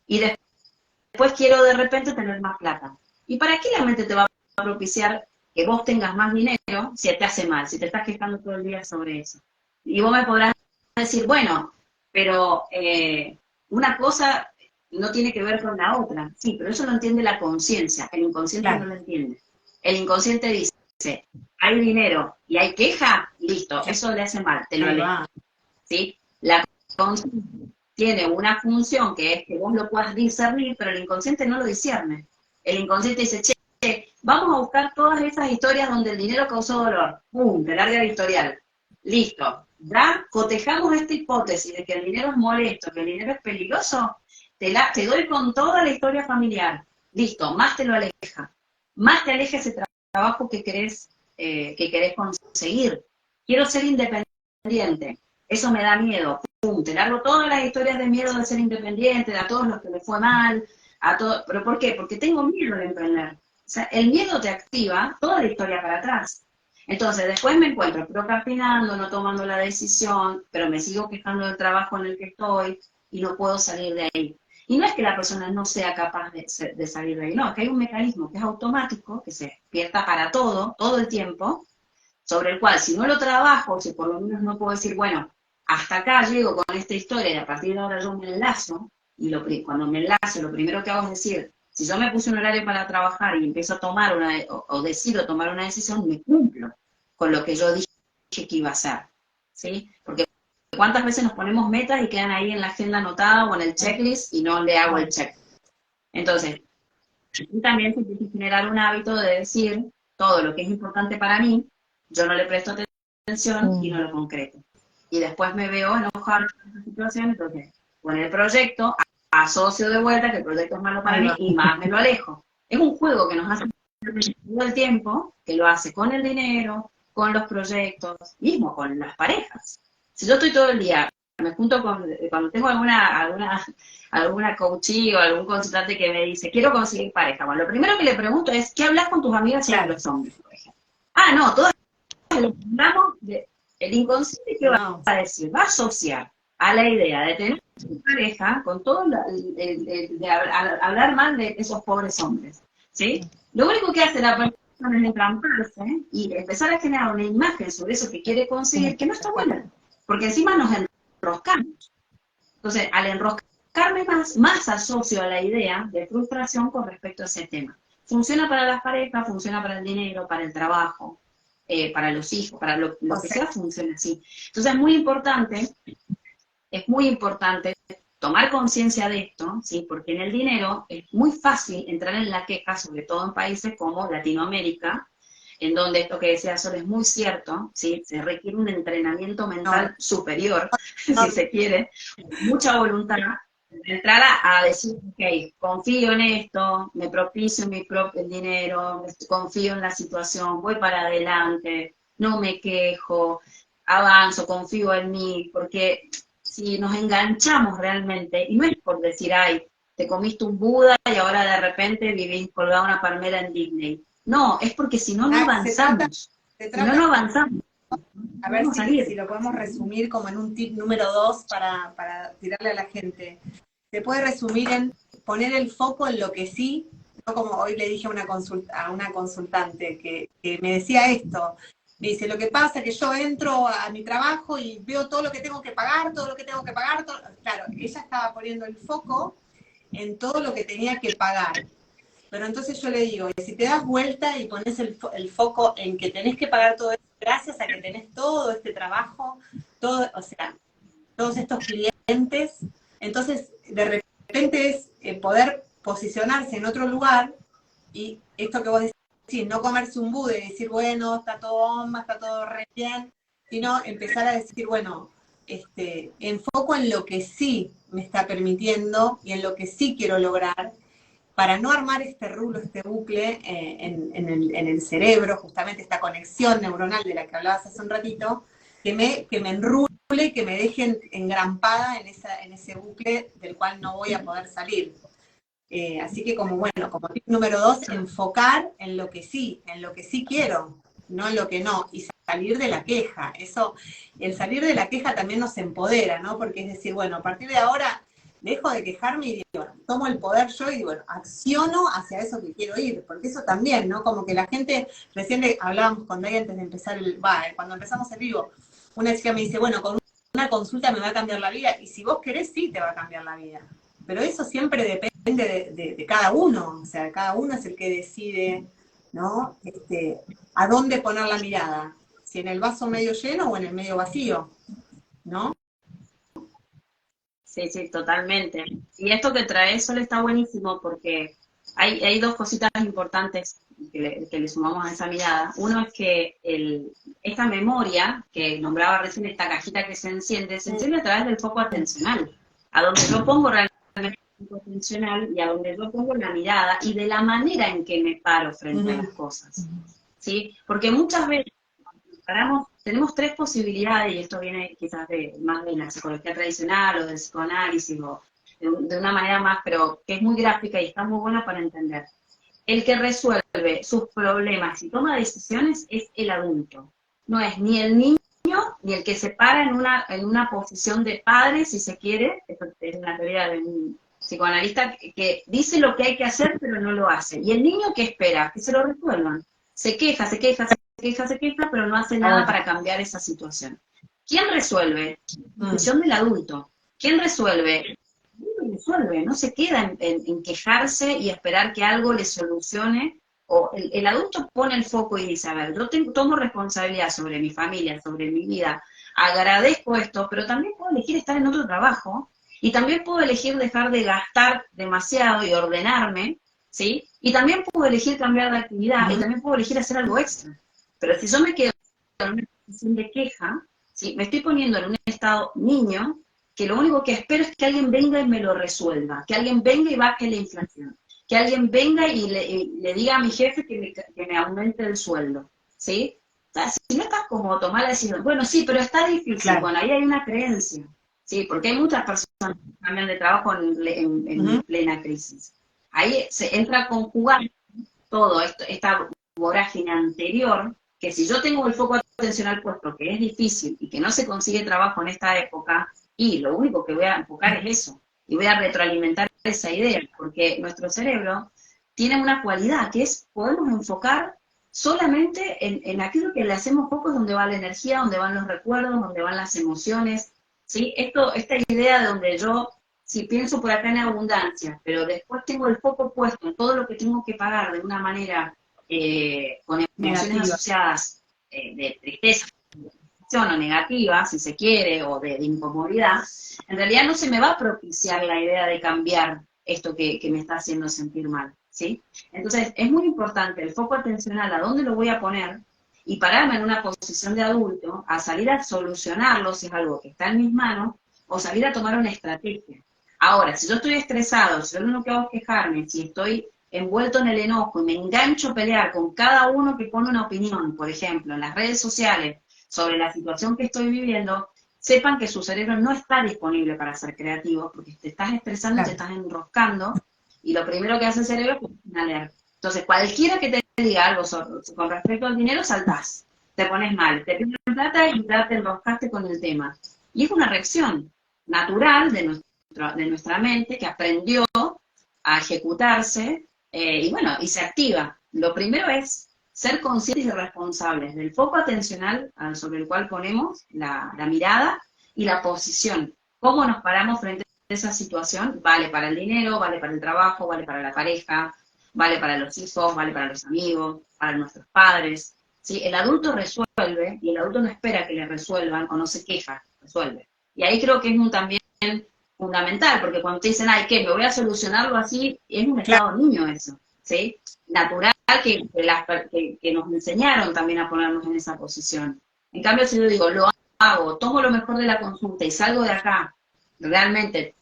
Y después quiero de repente tener más plata. ¿Y para qué la mente te va a propiciar que vos tengas más dinero si te hace mal, si te estás quejando todo el día sobre eso? Y vos me podrás decir, bueno, pero una cosa no tiene que ver con la otra. Sí, pero eso lo entiende la conciencia, el inconsciente no lo entiende. El inconsciente dice, hay dinero y hay queja, listo, eso le hace mal, te lo aleja. ¿Sí? La conciencia tiene una función que es que vos lo puedas discernir, pero el inconsciente no lo discierne. El inconsciente dice, che, vamos a buscar todas esas historias donde el dinero causó dolor. ¡Pum! Te larga el historial. Listo. Ya cotejamos esta hipótesis de que el dinero es molesto, que el dinero es peligroso, te doy con toda la historia familiar. Listo, más te lo aleja. Más te aleja ese trabajo que querés conseguir. Quiero ser independiente. Eso me da miedo. Pum, te largo todas las historias de miedo de ser independiente, a todos los que les fue mal, ¿pero por qué? Porque tengo miedo de emprender. O sea, el miedo te activa toda la historia para atrás. Entonces, después me encuentro procrastinando, no tomando la decisión, pero me sigo quejando del trabajo en el que estoy y no puedo salir de ahí. Y no es que la persona no sea capaz de salir de ahí, no, es que hay un mecanismo que es automático, que se despierta para todo el tiempo, sobre el cual si no lo trabajo, si por lo menos no puedo decir, bueno, hasta acá llego con esta historia y a partir de ahora yo me enlazo, y cuando me enlazo, lo primero que hago es decir, si yo me puse un horario para trabajar y empiezo a tomar o decido tomar una decisión, me cumplo con lo que yo dije que iba a hacer, ¿sí? Porque cuántas veces nos ponemos metas y quedan ahí en la agenda anotada o en el checklist y no le hago el check. Entonces, también se tiene que generar un hábito de decir todo lo que es importante para mí, yo no le presto atención y no lo concreto. Y después me veo enojada con esa situación, entonces con el proyecto asocio de vuelta que el proyecto es malo para mí y más me lo alejo. Es un juego que nos hace todo el tiempo, que lo hace con el dinero, con los proyectos, mismo con las parejas. Si yo estoy todo el día, me junto cuando tengo alguna coachee o algún consultante que me dice, quiero conseguir pareja. Bueno, lo primero que le pregunto es, ¿qué hablas con tus amigas sobre los hombres, por ejemplo? Ah, no, todas lo hablamos el inconsciente, ¿qué va a decir? Va a asociar a la idea de tener una pareja con todo de hablar mal de esos pobres hombres, ¿sí? Lo único que hace la persona es entramparse y empezar a generar una imagen sobre eso que quiere conseguir, que no está buena, porque encima nos enroscamos. Entonces, al enroscarme más asocio a la idea de frustración con respecto a ese tema. Funciona para las parejas, funciona para el dinero, para el trabajo, para los hijos, para lo que sea, funciona así. Entonces es muy importante tomar conciencia de esto, ¿sí? Porque en el dinero es muy fácil entrar en la queja, sobre todo en países como Latinoamérica, en donde esto que decía Sol es muy cierto, ¿sí? Se requiere un entrenamiento mental superior, si se quiere, mucha voluntad, entrar a decir, ok, confío en esto, me propicio mi propio el dinero, confío en la situación, voy para adelante, no me quejo, avanzo, confío en mí, porque si nos enganchamos realmente, y no es por decir, ay, te comiste un Buda y ahora de repente vivís colgada una palmera en Disney. No, es porque si no, no avanzamos. Se Si no, trata, no avanzamos. a ver Vamos a si salir. lo podemos resumir como en un tip número 2 para tirarle a la gente. Se puede resumir en poner el foco en lo que sí, no como hoy le dije a una consultante que me decía esto. Me dice, lo que pasa es que yo entro a mi trabajo y veo todo lo que tengo que pagar, todo lo que tengo que pagar. Claro, ella estaba poniendo el foco en todo lo que tenía que pagar. Pero entonces yo le digo, si te das vuelta y pones el foco en que tenés que pagar todo esto, gracias a que tenés todo este trabajo, todo, o sea, todos estos clientes, entonces de repente es poder posicionarse en otro lugar y esto que vos decís, no comerse un bude y decir, bueno, está todo bomba, está todo re bien, sino empezar a decir, bueno, enfoco en lo que sí me está permitiendo y en lo que sí quiero lograr, para no armar este rulo, este bucle en el cerebro, justamente esta conexión neuronal de la que hablabas hace un ratito, que me enrule, que me dejen engrampada en ese bucle del cual no voy a poder salir. Así que como tip número 2, enfocar en lo que sí quiero, no en lo que no, y salir de la queja. Eso, el salir de la queja también nos empodera, ¿no? Porque es decir, bueno, a partir de ahora dejo de quejarme y digo, bueno, tomo el poder yo y digo, bueno, acciono hacia eso que quiero ir, porque eso también, ¿no? Como que la gente, recién hablábamos con Day antes de empezar cuando empezamos el vivo, una chica me dice, bueno, con una consulta me va a cambiar la vida, y si vos querés, sí te va a cambiar la vida. Pero eso siempre depende de cada uno, o sea, cada uno es el que decide, ¿no? A dónde poner la mirada, si en el vaso medio lleno o en el medio vacío, ¿no? Sí, sí, totalmente. Y esto que traes, Sol, está buenísimo porque hay dos cositas importantes que le sumamos a esa mirada. Uno es que esta memoria, que nombraba recién, esta cajita que se enciende a través del foco atencional, a donde yo pongo realmente el foco atencional y a donde yo pongo la mirada y de la manera en que me paro frente a las cosas. ¿Sí? Porque muchas veces tenemos tres posibilidades, y esto viene quizás más de la psicología tradicional o del psicoanálisis, o de una manera más, pero que es muy gráfica y está muy buena para entender. El que resuelve sus problemas y toma decisiones es el adulto. No es ni el niño ni el que se para en una posición de padre, si se quiere. Esto es una teoría de un psicoanalista que dice lo que hay que hacer pero no lo hace. Y el niño que espera que se lo resuelvan. Se queja, pero no hace nada para cambiar esa situación. ¿Quién resuelve? La decisión del adulto. ¿Quién resuelve? No se queda en quejarse y esperar que algo le solucione. O el adulto pone el foco y dice, a ver, yo tomo responsabilidad sobre mi familia, sobre mi vida, agradezco esto, pero también puedo elegir estar en otro trabajo, y también puedo elegir dejar de gastar demasiado y ordenarme, ¿sí? Y también puedo elegir cambiar de actividad, y también puedo elegir hacer algo extra. Pero si yo me quedo en una posición de queja, ¿sí? Me estoy poniendo en un estado niño, que lo único que espero es que alguien venga y me lo resuelva, que alguien venga y baje la inflación, que alguien venga y le diga a mi jefe que me aumente el sueldo, ¿sí? O sea, si no estás como tomar la decisión, bueno, sí, pero está difícil, claro. Bueno, ahí hay una creencia, ¿sí? Porque hay muchas personas que cambian de trabajo en plena crisis. Ahí se entra a conjugar todo esta vorágine anterior, que si yo tengo el foco atencional puesto, que es difícil y que no se consigue trabajo en esta época, y lo único que voy a enfocar es eso, y voy a retroalimentar esa idea, porque nuestro cerebro tiene una cualidad, que es podemos enfocar solamente en aquello que le hacemos foco, es donde va la energía, donde van los recuerdos, donde van las emociones, ¿sí? Esta idea de donde yo, si pienso por acá en abundancia, pero después tengo el foco puesto en todo lo que tengo que pagar de una manera con emociones asociadas de tristeza, o negativa, si se quiere, o de incomodidad, en realidad no se me va a propiciar la idea de cambiar esto que me está haciendo sentir mal, ¿sí? Entonces, es muy importante el foco atencional, a dónde lo voy a poner, y pararme en una posición de adulto, a salir a solucionarlo, si es algo que está en mis manos, o salir a tomar una estrategia. Ahora, si yo estoy estresado, si yo lo único que hago es quejarme, si estoy envuelto en el enojo y me engancho a pelear con cada uno que pone una opinión, por ejemplo, en las redes sociales, sobre la situación que estoy viviendo, sepan que su cerebro no está disponible para ser creativo, porque te estás estresando y te estás enroscando, y lo primero que hace el cerebro es señalar. Entonces, cualquiera que te diga algo con respecto al dinero, saltás, te pones mal, te piden plata y ya te enroscaste con el tema. Y es una reacción natural de nuestra mente que aprendió a ejecutarse, y bueno, y se activa. Lo primero es ser conscientes y responsables del foco atencional sobre el cual ponemos la mirada y la posición. ¿Cómo nos paramos frente a esa situación? Vale para el dinero, vale para el trabajo, vale para la pareja, vale para los hijos, vale para los amigos, para nuestros padres. ¿Sí? El adulto resuelve y el adulto no espera que le resuelvan o no se queja, resuelve. Y ahí creo que es también fundamental, porque cuando te dicen, ay, ¿qué? Me voy a solucionarlo así, es un estado niño eso, ¿sí? Natural que nos enseñaron también a ponernos en esa posición. En cambio, si yo digo, lo hago, tomo lo mejor de la consulta y salgo de acá, realmente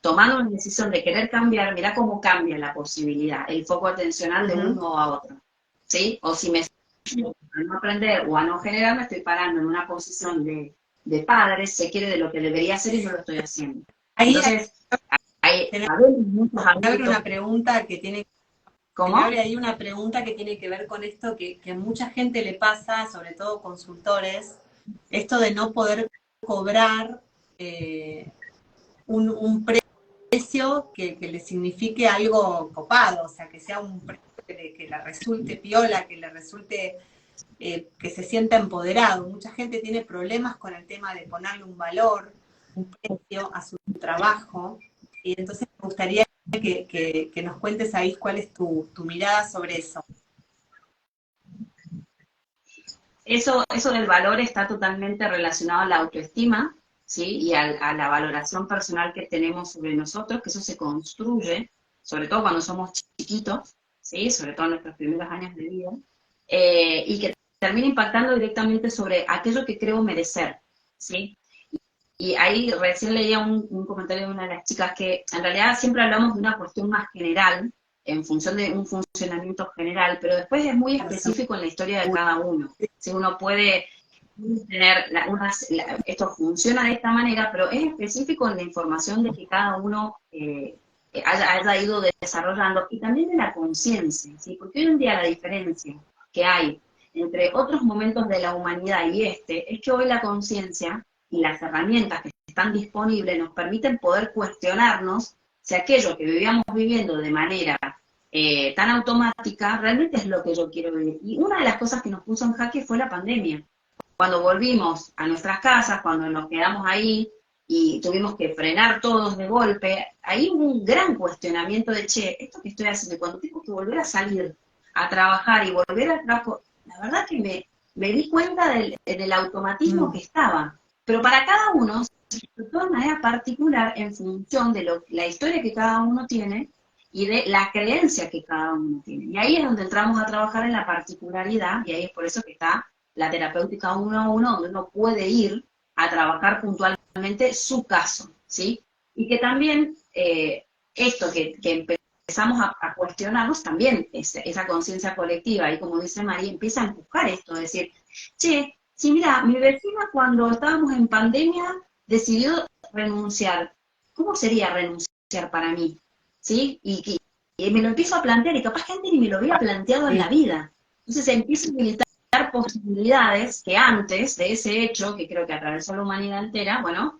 tomando una decisión de querer cambiar, mira cómo cambia la posibilidad, el foco atencional de uno a otro, ¿sí? O si me a no aprender o a no generar, me estoy parando en una posición de padre, se quiere de lo que debería hacer y no lo estoy haciendo. Entonces, me abre una pregunta que tiene ¿cómo? Me abre ahí una pregunta que tiene que ver con esto que a mucha gente le pasa, sobre todo consultores, esto de no poder cobrar un precio que le signifique algo copado, o sea, que sea un precio que le resulte piola, que le resulte que se sienta empoderado. Mucha gente tiene problemas con el tema de ponerle un valor, un precio a su trabajo, y entonces me gustaría que nos cuentes ahí cuál es tu mirada sobre eso. Eso del valor está totalmente relacionado a la autoestima, ¿sí? Y a la valoración personal que tenemos sobre nosotros, que eso se construye, sobre todo cuando somos chiquitos, ¿sí? Sobre todo en nuestros primeros años de vida, y que termina impactando directamente sobre aquello que creo merecer, ¿sí? Y ahí recién leía un comentario de una de las chicas que en realidad siempre hablamos de una cuestión más general, en función de un funcionamiento general, pero después es muy específico en la historia de cada uno. Si uno puede tener esto funciona de esta manera, pero es específico en la información de que cada uno haya ido desarrollando, y también de la conciencia, ¿sí? Porque hoy en día la diferencia que hay entre otros momentos de la humanidad y es que hoy la conciencia y las herramientas que están disponibles nos permiten poder cuestionarnos si aquello que vivíamos viviendo de manera tan automática realmente es lo que yo quiero vivir. Y una de las cosas que nos puso en jaque fue la pandemia. Cuando volvimos a nuestras casas, cuando nos quedamos ahí y tuvimos que frenar todos de golpe, ahí hubo un gran cuestionamiento de, che, esto que estoy haciendo, cuando tengo que volver a salir a trabajar y volver al trabajo, la verdad que me di cuenta del automatismo que estaba. Pero para cada uno, de todas maneras particular, en función de la historia que cada uno tiene y de la creencia que cada uno tiene. Y ahí es donde entramos a trabajar en la particularidad, y ahí es por eso que está la terapéutica 1-a-1, donde uno puede ir a trabajar puntualmente su caso, ¿sí? Y que también esto que empezamos a cuestionarnos, también esa conciencia colectiva, y como dice María, empieza a empujar esto, es decir, che, sí, mira, mi vecina cuando estábamos en pandemia decidió renunciar. ¿Cómo sería renunciar para mí? ¿Sí? Y me lo empiezo a plantear, y capaz gente ni me lo había planteado en la vida. Entonces empiezo a militar posibilidades que antes de ese hecho, que creo que atravesó la humanidad entera, bueno,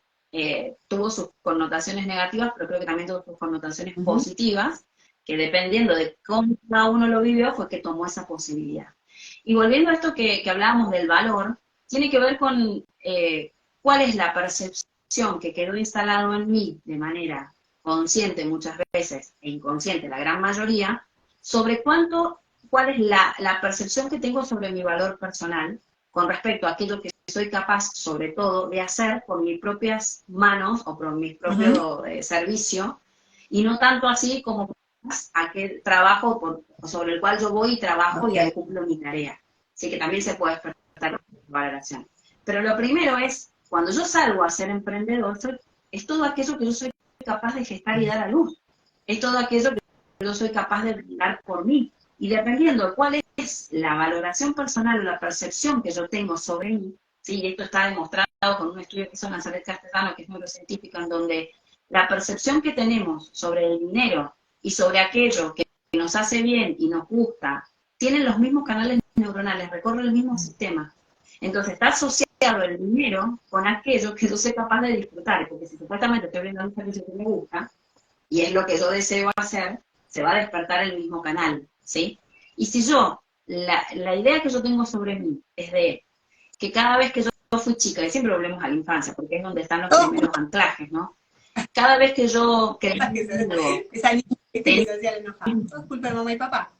tuvo sus connotaciones negativas, pero creo que también tuvo sus connotaciones positivas, que dependiendo de cómo cada uno lo vivió, fue que tomó esa posibilidad. Y volviendo a esto que hablábamos del valor, tiene que ver con cuál es la percepción que quedó instalado en mí de manera consciente muchas veces e inconsciente la gran mayoría, sobre cuál es la percepción que tengo sobre mi valor personal con respecto a aquello que soy capaz, sobre todo, de hacer por mis propias manos o por mi propio servicio, y no tanto así como aquel trabajo sobre el cual yo voy y trabajo y ahí cumplo mi tarea. Así que también se puede despertar valoración. Pero lo primero es, cuando yo salgo a ser emprendedor, es todo aquello que yo soy capaz de gestar y dar a luz. Es todo aquello que yo soy capaz de brindar por mí. Y dependiendo de cuál es la valoración personal o la percepción que yo tengo sobre mí, ¿sí? Y esto está demostrado con un estudio que hizo Nazaret Castellano, que es neurocientífico, en donde la percepción que tenemos sobre el dinero y sobre aquello que nos hace bien y nos gusta, tienen los mismos canales neuronales, recorren el mismo sistema. Entonces está asociado el dinero con aquello que yo soy capaz de disfrutar, porque si supuestamente estoy viendo un servicio que me gusta, y es lo que yo deseo hacer, se va a despertar el mismo canal, ¿sí? Y si yo, la idea que yo tengo sobre mí es de que cada vez que yo fui chica, y siempre volvemos a la infancia, porque es donde están los primeros anclajes, ¿no? Cada vez que yo creí algo, Esa niña que se hacía enojar. Todo es culpa de mamá y papá.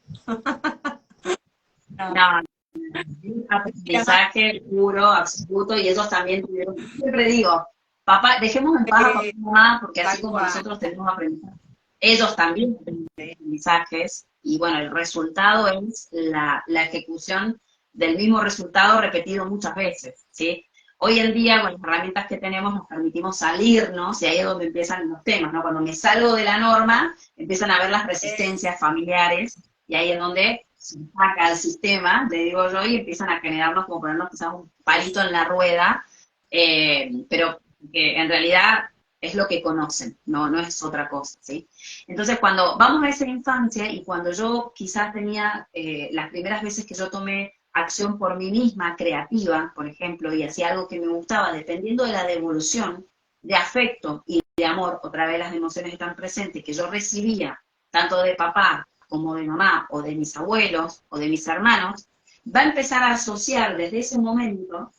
No. no, aprendizaje puro, absoluto, y ellos también tuvieron, siempre digo, papá, dejemos en paz a papá y mamá, porque así como nosotros tenemos aprendizaje, ellos también tienen aprendizajes, y bueno, el resultado es la ejecución del mismo resultado repetido muchas veces, ¿sí? Hoy en día, con las herramientas que tenemos, nos permitimos salirnos, y ahí es donde empiezan los temas, ¿no? Cuando me salgo de la norma, empiezan a ver las resistencias familiares, y ahí es donde se saca el sistema, le digo yo, y empiezan a generarnos como ponernos quizás un palito en la rueda, pero que en realidad es lo que conocen, no es otra cosa, ¿sí? Entonces, cuando vamos a esa infancia, y cuando yo quizás tenía las primeras veces que yo tomé acción por mí misma, creativa, por ejemplo, y hacía algo que me gustaba, dependiendo de la devolución de afecto y de amor, otra vez las emociones están presentes, que yo recibía, tanto de papá como de mamá, o de mis abuelos, o de mis hermanos, va a empezar a asociar desde ese momento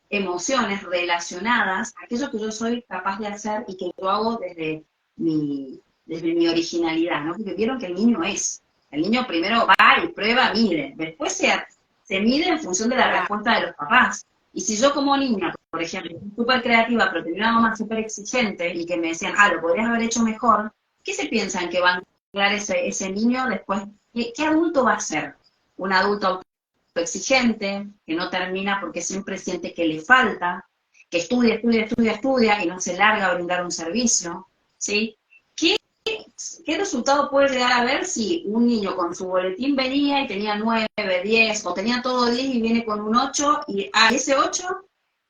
emociones relacionadas a aquello que yo soy capaz de hacer y que yo hago desde mi originalidad, ¿no? Porque vieron que el niño primero va y prueba, mide, después se mide en función de la respuesta de los papás. Y si yo como niña, por ejemplo, súper creativa, pero tenía una mamá súper exigente y que me decían, lo podrías haber hecho mejor, ¿qué se piensan que va a crear ese niño después? ¿Qué adulto va a ser? Un adulto exigente, que no termina porque siempre siente que le falta, que estudia y no se larga a brindar un servicio, ¿sí? ¿Qué resultado puede llegar a ver si un niño con su boletín venía y tenía 9, 10, o tenía todo 10 y viene con un 8, y a ese 8,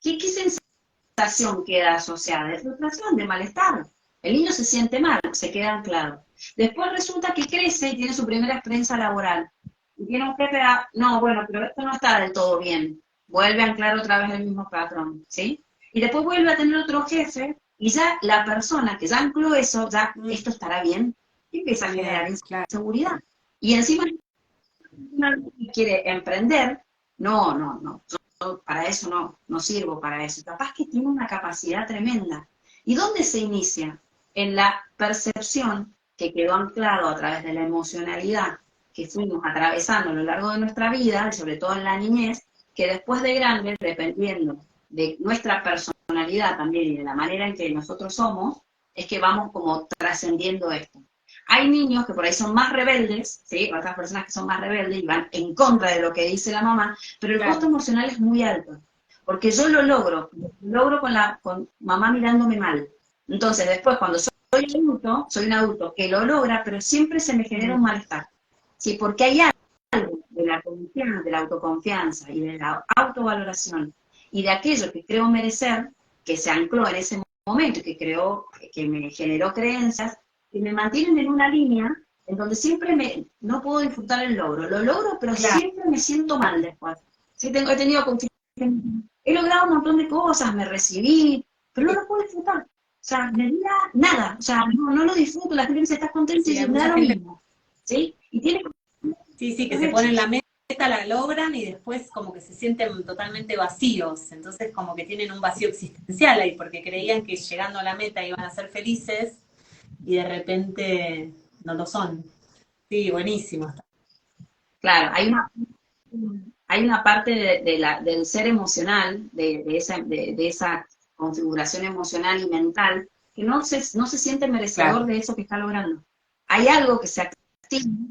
¿qué sensación queda asociada? De frustración, de malestar. El niño se siente mal, se queda anclado. Después resulta que crece y tiene su primera experiencia laboral. Y tiene un jefe, no, bueno, pero esto no está del todo bien. Vuelve a anclar otra vez el mismo patrón, ¿sí? Y después vuelve a tener otro jefe, y ya la persona que ya ancló eso, ya esto estará bien, y empieza a generar inseguridad. Y encima, una vez que quiere emprender, no, yo para eso no sirvo para eso. Capaz que tiene una capacidad tremenda. ¿Y dónde se inicia? En la percepción que quedó anclado a través de la emocionalidad que fuimos atravesando a lo largo de nuestra vida, sobre todo en la niñez, que después de grandes, dependiendo de nuestra personalidad también y de la manera en que nosotros somos, es que vamos como trascendiendo esto. Hay niños que por ahí son más rebeldes, ¿sí? Otras personas que son más rebeldes y van en contra de lo que dice la mamá, pero el costo emocional es muy alto, porque yo lo logro con mamá mirándome mal. Entonces después cuando soy un adulto que lo logra, pero siempre se me genera un malestar, ¿sí? Porque hay algo de la confianza, de la autoconfianza y de la autovaloración y de aquello que creo merecer, que se ancló en ese momento, que me generó creencias, que me mantienen en una línea en donde siempre no puedo disfrutar el logro. Lo logro, pero siempre me siento mal después. ¿Sí? He tenido confianza, he logrado un montón de cosas, me recibí, pero no lo puedo disfrutar. O sea, me da nada, o sea, no lo disfruto, la gente me dice, ¿estás contenta? Y me da lo mismo. ¿Sí? Y tiene... Sí, que se ponen la meta, la logran y después como que se sienten totalmente vacíos, entonces como que tienen un vacío existencial ahí, porque creían que llegando a la meta iban a ser felices y de repente no lo son. Sí, buenísimo. Claro, hay una parte del ser emocional, de esa configuración emocional y mental, que no se siente merecedor de eso que está logrando. Hay algo que se activa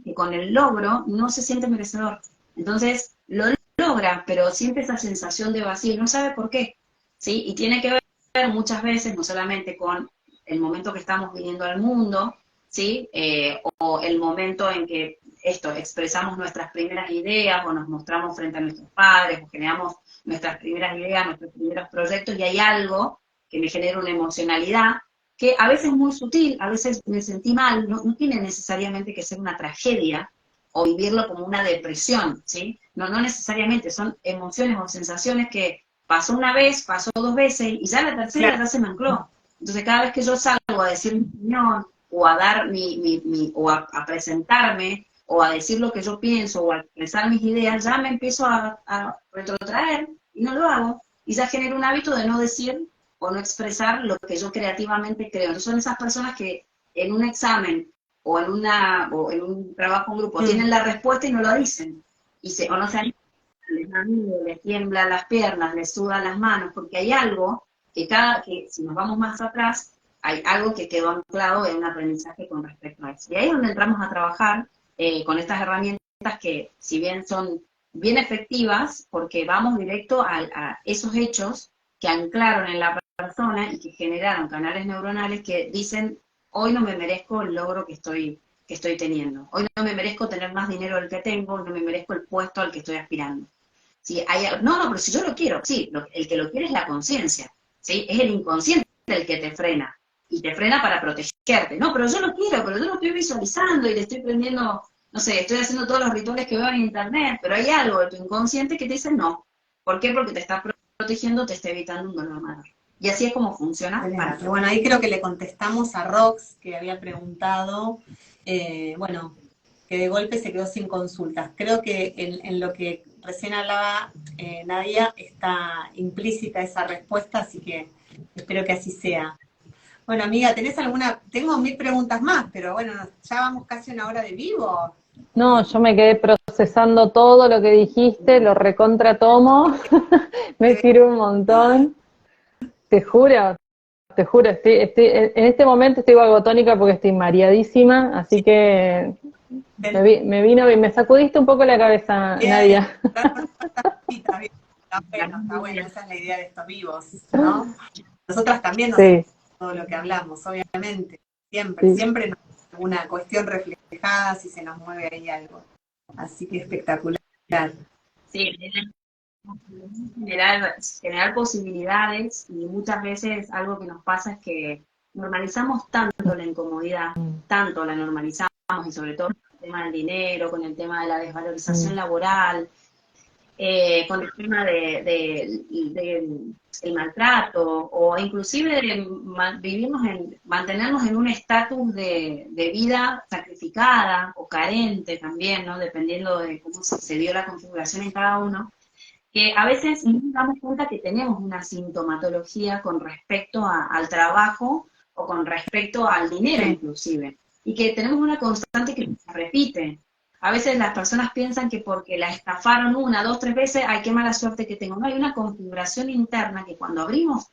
que con el logro no se siente merecedor. Entonces, lo logra, pero siente esa sensación de vacío y no sabe por qué, ¿sí? Y tiene que ver muchas veces, no solamente con el momento que estamos viniendo al mundo, ¿sí? O el momento en que expresamos nuestras primeras ideas o nos mostramos frente a nuestros padres o generamos nuestras primeras ideas, nuestros primeros proyectos y hay algo que me genera una emocionalidad que a veces es muy sutil, a veces me sentí mal, no tiene necesariamente que ser una tragedia o vivirlo como una depresión, ¿sí? No necesariamente, son emociones o sensaciones que pasó una vez, pasó dos veces y ya la tercera ya se me ancló. Entonces cada vez que yo salgo a decir mi opinión o a dar o a presentarme o a decir lo que yo pienso o a expresar mis ideas, ya me empiezo a retrotraer y no lo hago. Y ya genero un hábito de no decir o no expresar lo que yo creativamente creo. Entonces son esas personas que en un examen o en un trabajo en grupo tienen la respuesta y no lo dicen. O no se animan, les da miedo, les tiemblan las piernas, les sudan las manos, porque hay algo que si nos vamos más atrás, hay algo que quedó anclado en un aprendizaje con respecto a eso. Y ahí es donde entramos a trabajar con estas herramientas que, si bien son bien efectivas, porque vamos directo a esos hechos que anclaron en la persona y que generaron canales neuronales que dicen, hoy no me merezco el logro que estoy teniendo, hoy no me merezco tener más dinero del que tengo, no me merezco el puesto al que estoy aspirando. ¿Sí? No, pero si yo lo quiero, sí, el que lo quiere es la conciencia, ¿sí? Es el inconsciente el que te frena, y te frena para protegerte. No, pero yo lo quiero, pero yo lo estoy visualizando y le estoy prendiendo, no sé, estoy haciendo todos los rituales que veo en internet, pero hay algo de tu inconsciente que te dice no. ¿Por qué? Porque te está protegiendo, te está evitando un dolor mayor. Y así es como funciona. Bueno, ahí creo que le contestamos a Rox, que había preguntado, bueno, que de golpe se quedó sin consultas. Creo que en lo que recién hablaba Nadia está implícita esa respuesta, así que espero que así sea. Bueno, amiga, ¿tenés alguna? Tengo 1000 preguntas más, pero bueno, ya vamos casi una hora de vivo. No, yo me quedé procesando todo lo que dijiste, lo recontra tomo, me sirve un montón, te juro, en este momento estoy vagotónica porque estoy mareadísima, así que me vino y me sacudiste un poco la cabeza, Bien, Nadia. está bueno, esa es la idea de estos vivos, ¿no? Nosotras también nos Sí, todo lo que hablamos, obviamente, siempre sí. nos una cuestión reflejada si se nos mueve ahí algo. Así que espectacular. Sí, generar posibilidades, y muchas veces algo que nos pasa es que normalizamos tanto la incomodidad, tanto la normalizamos, y sobre todo con el tema del dinero, con el tema de la desvalorización laboral, con el tema el maltrato, o inclusive mantenernos en un estatus de vida sacrificada o carente también, ¿no? Dependiendo de cómo se dio la configuración en cada uno, que a veces no nos damos cuenta que tenemos una sintomatología con respecto al trabajo o con respecto al dinero inclusive, y que tenemos una constante que se repite. A veces las personas piensan que porque la estafaron una, dos, tres veces, ay, qué mala suerte que tengo. No, hay una configuración interna que cuando abrimos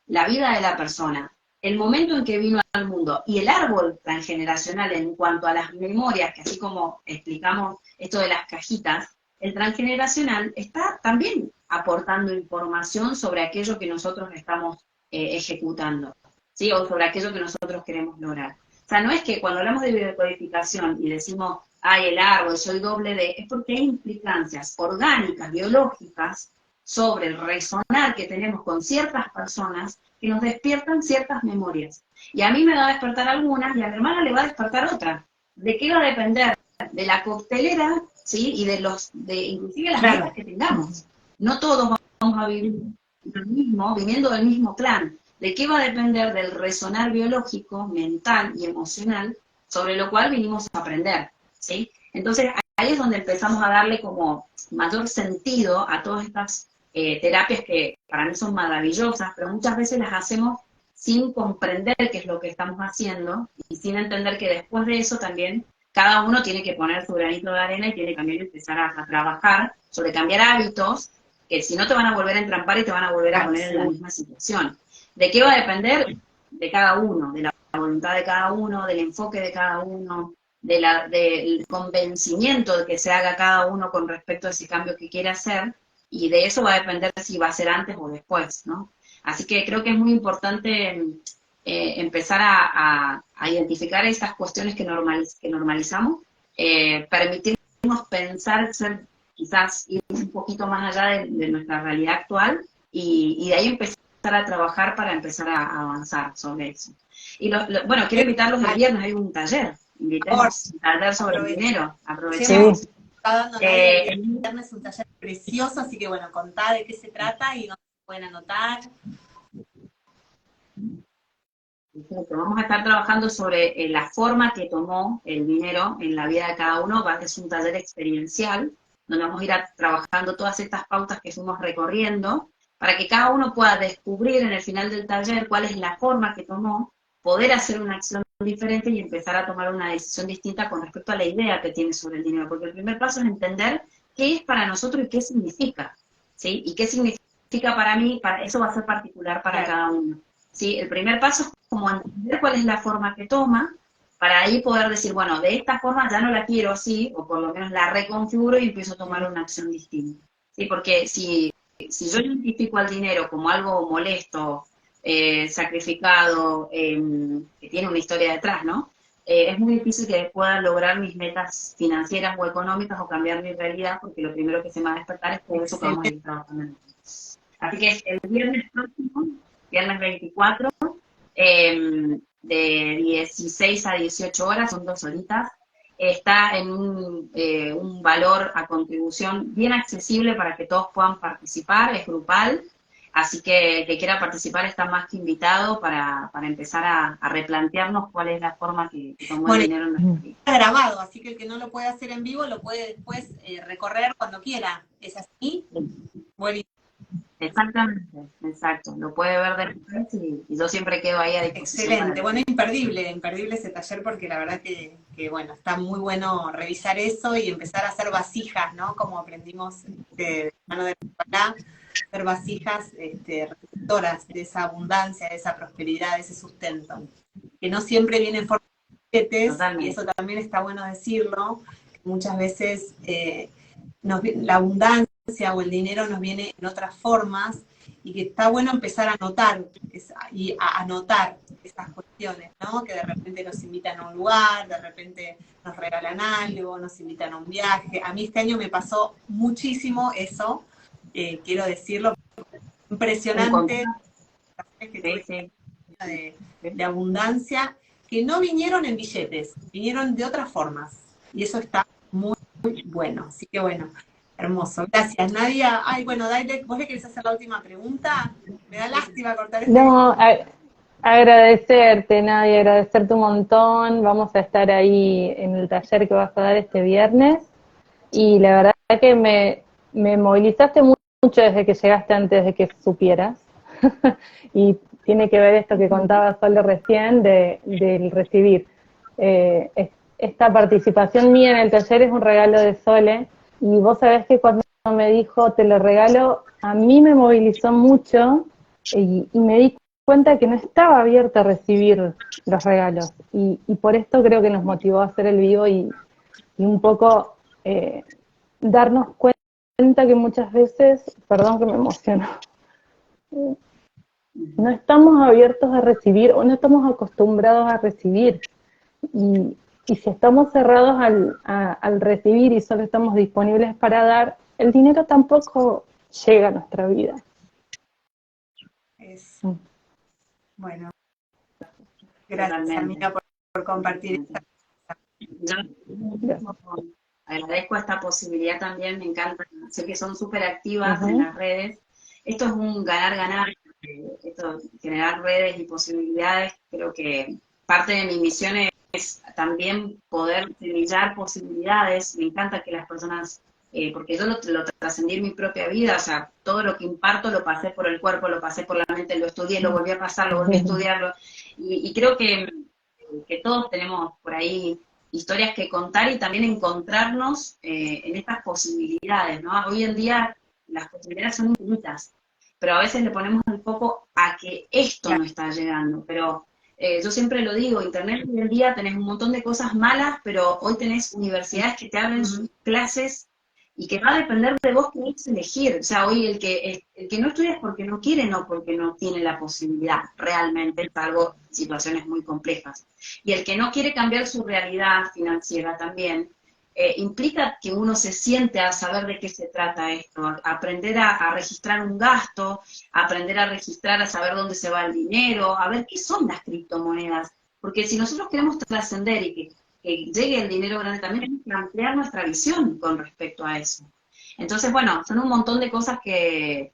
la vida de la persona, el momento en que vino al mundo y el árbol transgeneracional en cuanto a las memorias, que así como explicamos esto de las cajitas, el transgeneracional está también aportando información sobre aquello que nosotros estamos ejecutando, ¿sí? O sobre aquello que nosotros queremos lograr. O sea, no es que cuando hablamos de biodecodificación y decimos, ay, el árbol, soy doble D, es porque hay implicancias orgánicas, biológicas, sobre el resonar que tenemos con ciertas personas que nos despiertan ciertas memorias. Y a mí me va a despertar algunas y a mi hermana le va a despertar otras. ¿De qué va a depender? De la coctelera, ¿sí? Y inclusive las metas que tengamos. No todos vamos a vivir lo mismo, viniendo del mismo clan. ¿De qué va a depender? Del resonar biológico, mental y emocional, sobre lo cual vinimos a aprender, ¿sí? Entonces, ahí es donde empezamos a darle como mayor sentido a todas estas terapias que para mí son maravillosas, pero muchas veces las hacemos sin comprender qué es lo que estamos haciendo y sin entender que después de eso también cada uno tiene que poner su granito de arena y tiene que también empezar a trabajar sobre cambiar hábitos, que si no te van a volver a entrampar y te van a volver a poner en la misma situación. ¿De qué va a depender? De cada uno, de la voluntad de cada uno, del enfoque de cada uno, del convencimiento de que se haga cada uno con respecto a ese cambio que quiere hacer, y de eso va a depender si va a ser antes o después, ¿no? Así que creo que es muy importante empezar a identificar estas cuestiones que normalizamos, permitirnos pensar, ser, quizás ir un poquito más allá de nuestra realidad actual, y de ahí empezar a trabajar para empezar a avanzar sobre eso. Y bueno, quiero invitarlos el viernes, hay un taller, invitemos un taller sobre el dinero, aprovechemos. Está dando el viernes un taller precioso, así que bueno, contá de qué se trata y dónde se pueden anotar. Perfecto. Vamos a estar trabajando sobre la forma que tomó el dinero en la vida de cada uno. Es un taller experiencial, donde vamos a ir trabajando todas estas pautas que fuimos recorriendo, para que cada uno pueda descubrir en el final del taller cuál es la forma que tomó, poder hacer una acción diferente y empezar a tomar una decisión distinta con respecto a la idea que tiene sobre el dinero. Porque el primer paso es entender qué es para nosotros y qué significa, ¿sí? Y qué significa para mí, eso va a ser particular para cada uno. ¿Sí? El primer paso es como entender cuál es la forma que toma, para ahí poder decir, bueno, de esta forma ya no la quiero así, o por lo menos la reconfiguro y empiezo a tomar una acción distinta. ¿Sí? Porque si yo identifico al dinero como algo molesto, sacrificado, que tiene una historia detrás, ¿no? Es muy difícil que pueda lograr mis metas financieras o económicas o cambiar mi realidad, porque lo primero que se me va a despertar es todo eso que vamos a ir trabajando. Así que es el viernes próximo, viernes 24, de 16 a 18 horas, son 2 horitas. Está en un valor a contribución bien accesible para que todos puedan participar, es grupal, así que el que quiera participar está más que invitado para empezar a replantearnos cuál es la forma que tomó el dinero en nuestra vida. Está grabado, así que el que no lo puede hacer en vivo lo puede después recorrer cuando quiera. ¿Es así? Buenísimo. Exactamente, exacto. Lo puede ver después y yo siempre quedo ahí a disposición. Excelente, bueno, imperdible ese taller porque la verdad que bueno, está muy bueno revisar eso y empezar a hacer vasijas, ¿no? Como aprendimos de mano de la hacer vasijas receptoras de esa abundancia, de esa prosperidad, de ese sustento. Que no siempre viene en forma de billetes, y eso también está bueno decirlo, que muchas veces la abundancia o el dinero nos viene en otras formas, y que está bueno empezar a notar y a anotar esas cuestiones, ¿no? Que de repente nos invitan a un lugar, de repente nos regalan algo, nos invitan a un viaje. A mí este año me pasó muchísimo eso, quiero decirlo, impresionante, de abundancia, que no vinieron en billetes, vinieron de otras formas, y eso está muy, muy bueno. Así que bueno, hermoso. Gracias, Nadia. Ay, bueno, Daile, ¿vos le querés hacer la última pregunta? Me da lástima cortar este. No, agradecerte, Nadia, agradecerte un montón. Vamos a estar ahí en el taller que vas a dar este viernes. Y la verdad que me movilizaste mucho desde que llegaste antes de que supieras. Y tiene que ver esto que contaba Sole recién del recibir. Esta participación mía en el taller es un regalo de Sole. Y vos sabés que cuando me dijo, te lo regalo, a mí me movilizó mucho y me di cuenta que no estaba abierta a recibir los regalos. Y por esto creo que nos motivó a hacer el vivo y un poco darnos cuenta que muchas veces, perdón que me emociono, no estamos abiertos a recibir o no estamos acostumbrados a recibir. Y si estamos cerrados al recibir y solo estamos disponibles para dar, el dinero tampoco llega a nuestra vida. Bueno, gracias, amiga, por compartir esta. Agradezco esta posibilidad también, me encanta. Sé que son súper activas en las redes. Esto es un ganar-ganar, generar redes y posibilidades. Creo que parte de mi misión es también poder semillar posibilidades. Me encanta que las personas, porque yo lo trascendí en mi propia vida, o sea, todo lo que imparto lo pasé por el cuerpo, lo pasé por la mente, lo estudié, lo volví a pasar, lo volví a estudiarlo, y creo que todos tenemos por ahí historias que contar y también encontrarnos en estas posibilidades, ¿no? Hoy en día las posibilidades son infinitas, pero a veces le ponemos el foco a que esto no está llegando, pero yo siempre lo digo, Internet hoy en día tenés un montón de cosas malas, pero hoy tenés universidades que te abren sus clases y que va a depender de vos que es elegir. O sea, hoy el que no estudia es porque no quiere, no porque no tiene la posibilidad, realmente, salvo situaciones muy complejas. Y el que no quiere cambiar su realidad financiera también, implica que uno se siente a saber de qué se trata esto, a aprender a registrar un gasto, a aprender a registrar, a saber dónde se va el dinero, a ver qué son las criptomonedas. Porque si nosotros queremos trascender y que llegue el dinero grande, también tenemos que ampliar nuestra visión con respecto a eso. Entonces, bueno, son un montón de cosas que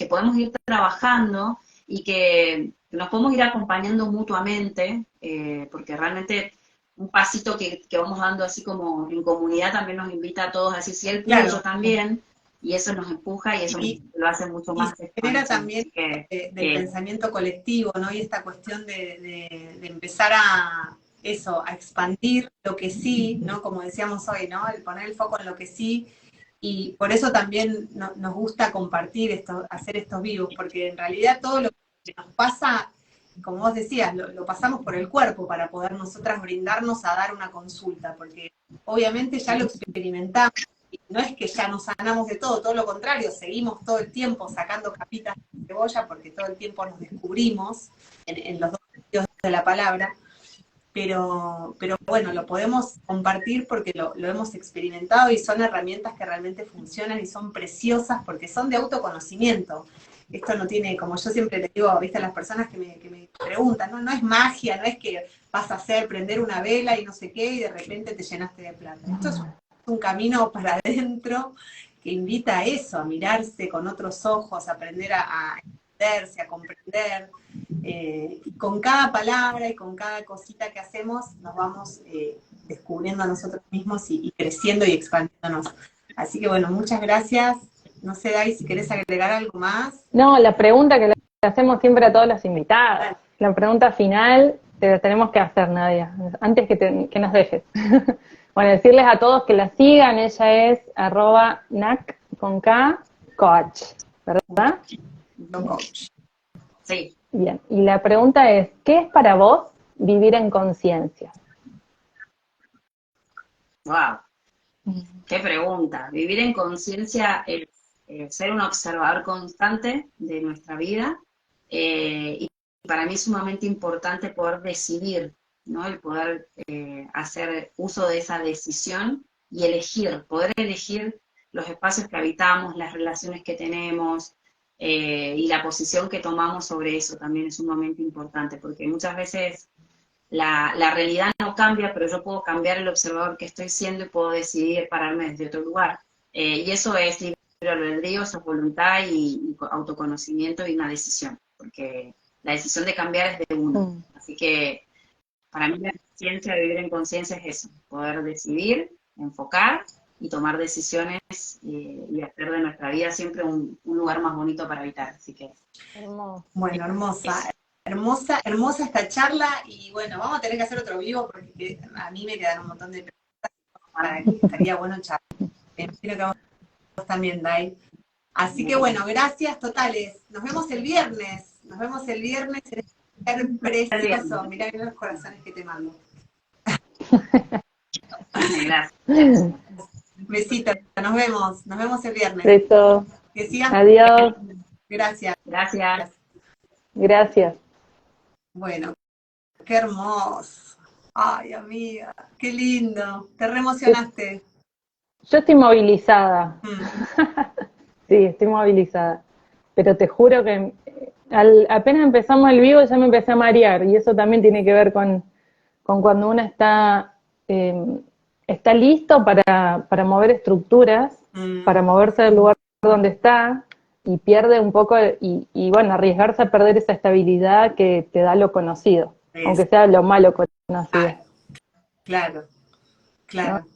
podemos ir trabajando y que nos podemos ir acompañando mutuamente, porque realmente un pasito que vamos dando así como en comunidad también nos invita a todos a decir, si él pudo, Claro. yo también, y eso nos empuja y eso lo hace mucho Y más se genera expansivo. también Así que, del pensamiento colectivo, ¿no? Y esta cuestión de empezar a eso, a expandir lo que sí, ¿no? Como decíamos hoy, ¿no? El poner el foco en lo que sí. Y por eso también nos gusta compartir esto, hacer estos vivos, porque en realidad todo lo que nos pasa, como vos decías, lo pasamos por el cuerpo para poder nosotras brindarnos a dar una consulta, porque obviamente ya lo experimentamos. Y no es que ya nos sanamos de todo lo contrario, seguimos todo el tiempo sacando capitas de cebolla porque todo el tiempo nos descubrimos en los dos sentidos de la palabra, pero bueno, lo podemos compartir porque lo hemos experimentado y son herramientas que realmente funcionan y son preciosas porque son de autoconocimiento. Esto no tiene, como yo siempre les digo, viste, a las personas que me preguntan, no es magia, no es que vas a hacer prender una vela y no sé qué y de repente te llenaste de plata. Esto es un camino para adentro que invita a eso, a mirarse con otros ojos, a aprender a entenderse, a comprender. Con cada palabra y con cada cosita que hacemos nos vamos descubriendo a nosotros mismos y creciendo y expandiéndonos. Así que bueno, muchas gracias. No sé, Dai, si querés agregar algo más. No, la pregunta que le hacemos siempre a todas las invitadas, la pregunta final te la tenemos que hacer, Nadia, antes que nos dejes. Bueno, decirles a todos que la sigan, ella es @nac con K, coach, ¿verdad? Coach. sí. Bien, y la pregunta es, ¿qué es para vos vivir en conciencia? Wow, qué pregunta. Vivir en conciencia es ser un observador constante de nuestra vida y para mí es sumamente importante poder decidir, ¿no? El poder hacer uso de esa decisión y poder elegir los espacios que habitamos, las relaciones que tenemos y la posición que tomamos sobre eso también es sumamente importante, porque muchas veces la realidad no cambia, pero yo puedo cambiar el observador que estoy siendo y puedo decidir pararme desde otro lugar. Y eso es libre albedrío, eso es voluntad y autoconocimiento y una decisión, porque la decisión de cambiar es de uno. Así que para mí la conciencia de vivir en conciencia es eso, poder decidir, enfocar y tomar decisiones y hacer de nuestra vida siempre un lugar más bonito para habitar. Así que bueno, hermosa. Hermosa esta charla y bueno, vamos a tener que hacer otro vivo porque a mí me quedan un montón de preguntas que estaría bueno charlar. Me imagino que vos también, Dai. Así que bueno, gracias totales. Nos vemos el viernes. Es precioso. Mirá los corazones que te mando. gracias. Besitos, nos vemos el viernes. Beso. Que sigan. Adiós. Gracias. Gracias. Bueno, qué hermoso. Ay, amiga, qué lindo. Te reemocionaste. Yo estoy movilizada. Sí, estoy movilizada. Pero te juro que apenas empezamos el vivo ya me empecé a marear. Y eso también tiene que ver con cuando uno está listo para mover estructuras, para moverse del lugar donde está, y pierde un poco, y bueno, arriesgarse a perder esa estabilidad que te da lo conocido, aunque sea lo malo conocido. Claro. ¿No?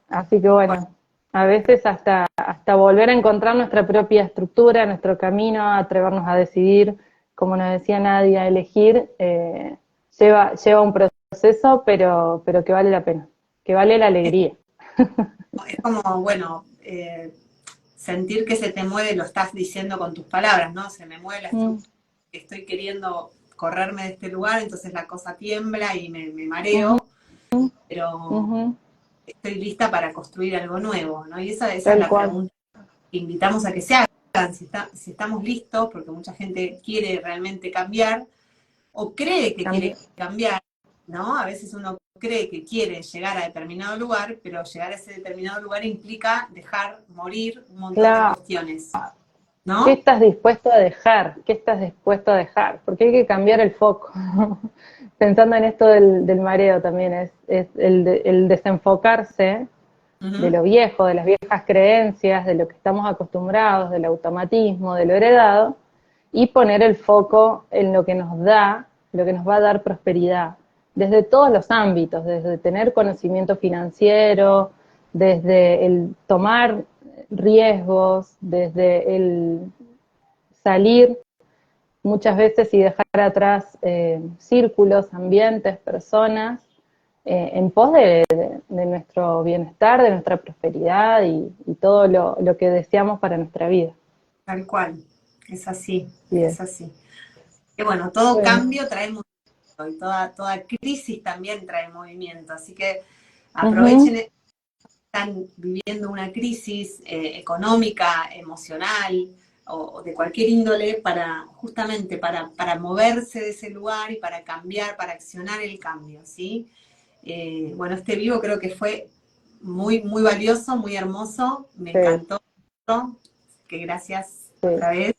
Así que bueno, a veces hasta volver a encontrar nuestra propia estructura, nuestro camino, atrevernos a decidir, como nos decía Nadia, elegir, lleva un proceso, pero que vale la pena, que vale la alegría. Es como, bueno, sentir que se te mueve, lo estás diciendo con tus palabras, ¿no? Se me mueve la estructura, estoy queriendo correrme de este lugar, entonces la cosa tiembla y me mareo, pero estoy lista para construir algo nuevo, ¿no? Y esa es Tal la cual. pregunta que invitamos a que se hagan, si estamos listos, porque mucha gente quiere realmente cambiar, o cree que quiere cambiar, ¿no? A veces uno cree que quiere llegar a determinado lugar, pero llegar a ese determinado lugar implica dejar morir un montón de Claro. cuestiones, ¿Qué ¿no? estás dispuesto a dejar? ¿Qué estás dispuesto a dejar? Porque hay que cambiar el foco. Pensando en esto del mareo también, es el desenfocarse de lo viejo, de las viejas creencias, de lo que estamos acostumbrados, del automatismo, de lo heredado, y poner el foco en lo que nos da, lo que nos va a dar prosperidad, desde todos los ámbitos, desde tener conocimiento financiero, desde el tomar riesgos, desde el salir muchas veces y dejar atrás círculos, ambientes, personas, en pos de nuestro bienestar, de nuestra prosperidad y todo lo que deseamos para nuestra vida. Tal cual, es así, Bien. es así. Y bueno, todo Bueno. cambio trae movimiento y toda crisis también trae movimiento, así que aprovechen, están viviendo una crisis económica, emocional o de cualquier índole para justamente para moverse de ese lugar y para cambiar, para accionar el cambio, ¿sí? Bueno, este vivo creo que fue muy, muy valioso, muy hermoso, me encantó, que gracias otra vez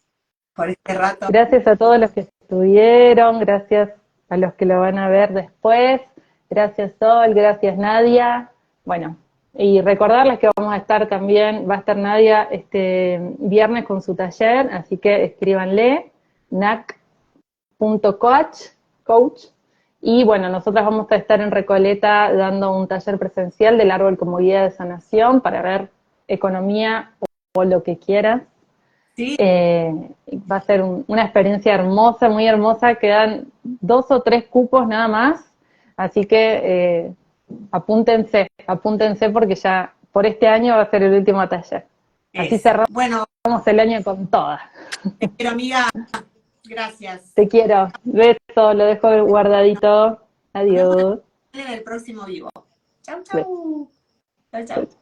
por este rato. Gracias a todos los que estuvieron, gracias a los que lo van a ver después, gracias Sol, gracias Nadia, bueno, y recordarles que vamos a estar también, va a estar Nadia este viernes con su taller, así que escríbanle, nac.coach, y bueno, nosotras vamos a estar en Recoleta dando un taller presencial del árbol como guía de sanación para ver economía o lo que quieras. Sí. Va a ser una experiencia hermosa, muy hermosa, quedan 2 o 3 cupos nada más, así que apúntense porque ya por este año va a ser el último taller. Así cerramos el año con todas. Te quiero, amiga. Gracias. Te quiero. Beso, lo dejo guardadito. Adiós. En el próximo vivo. Chau, chau. Chau, chau.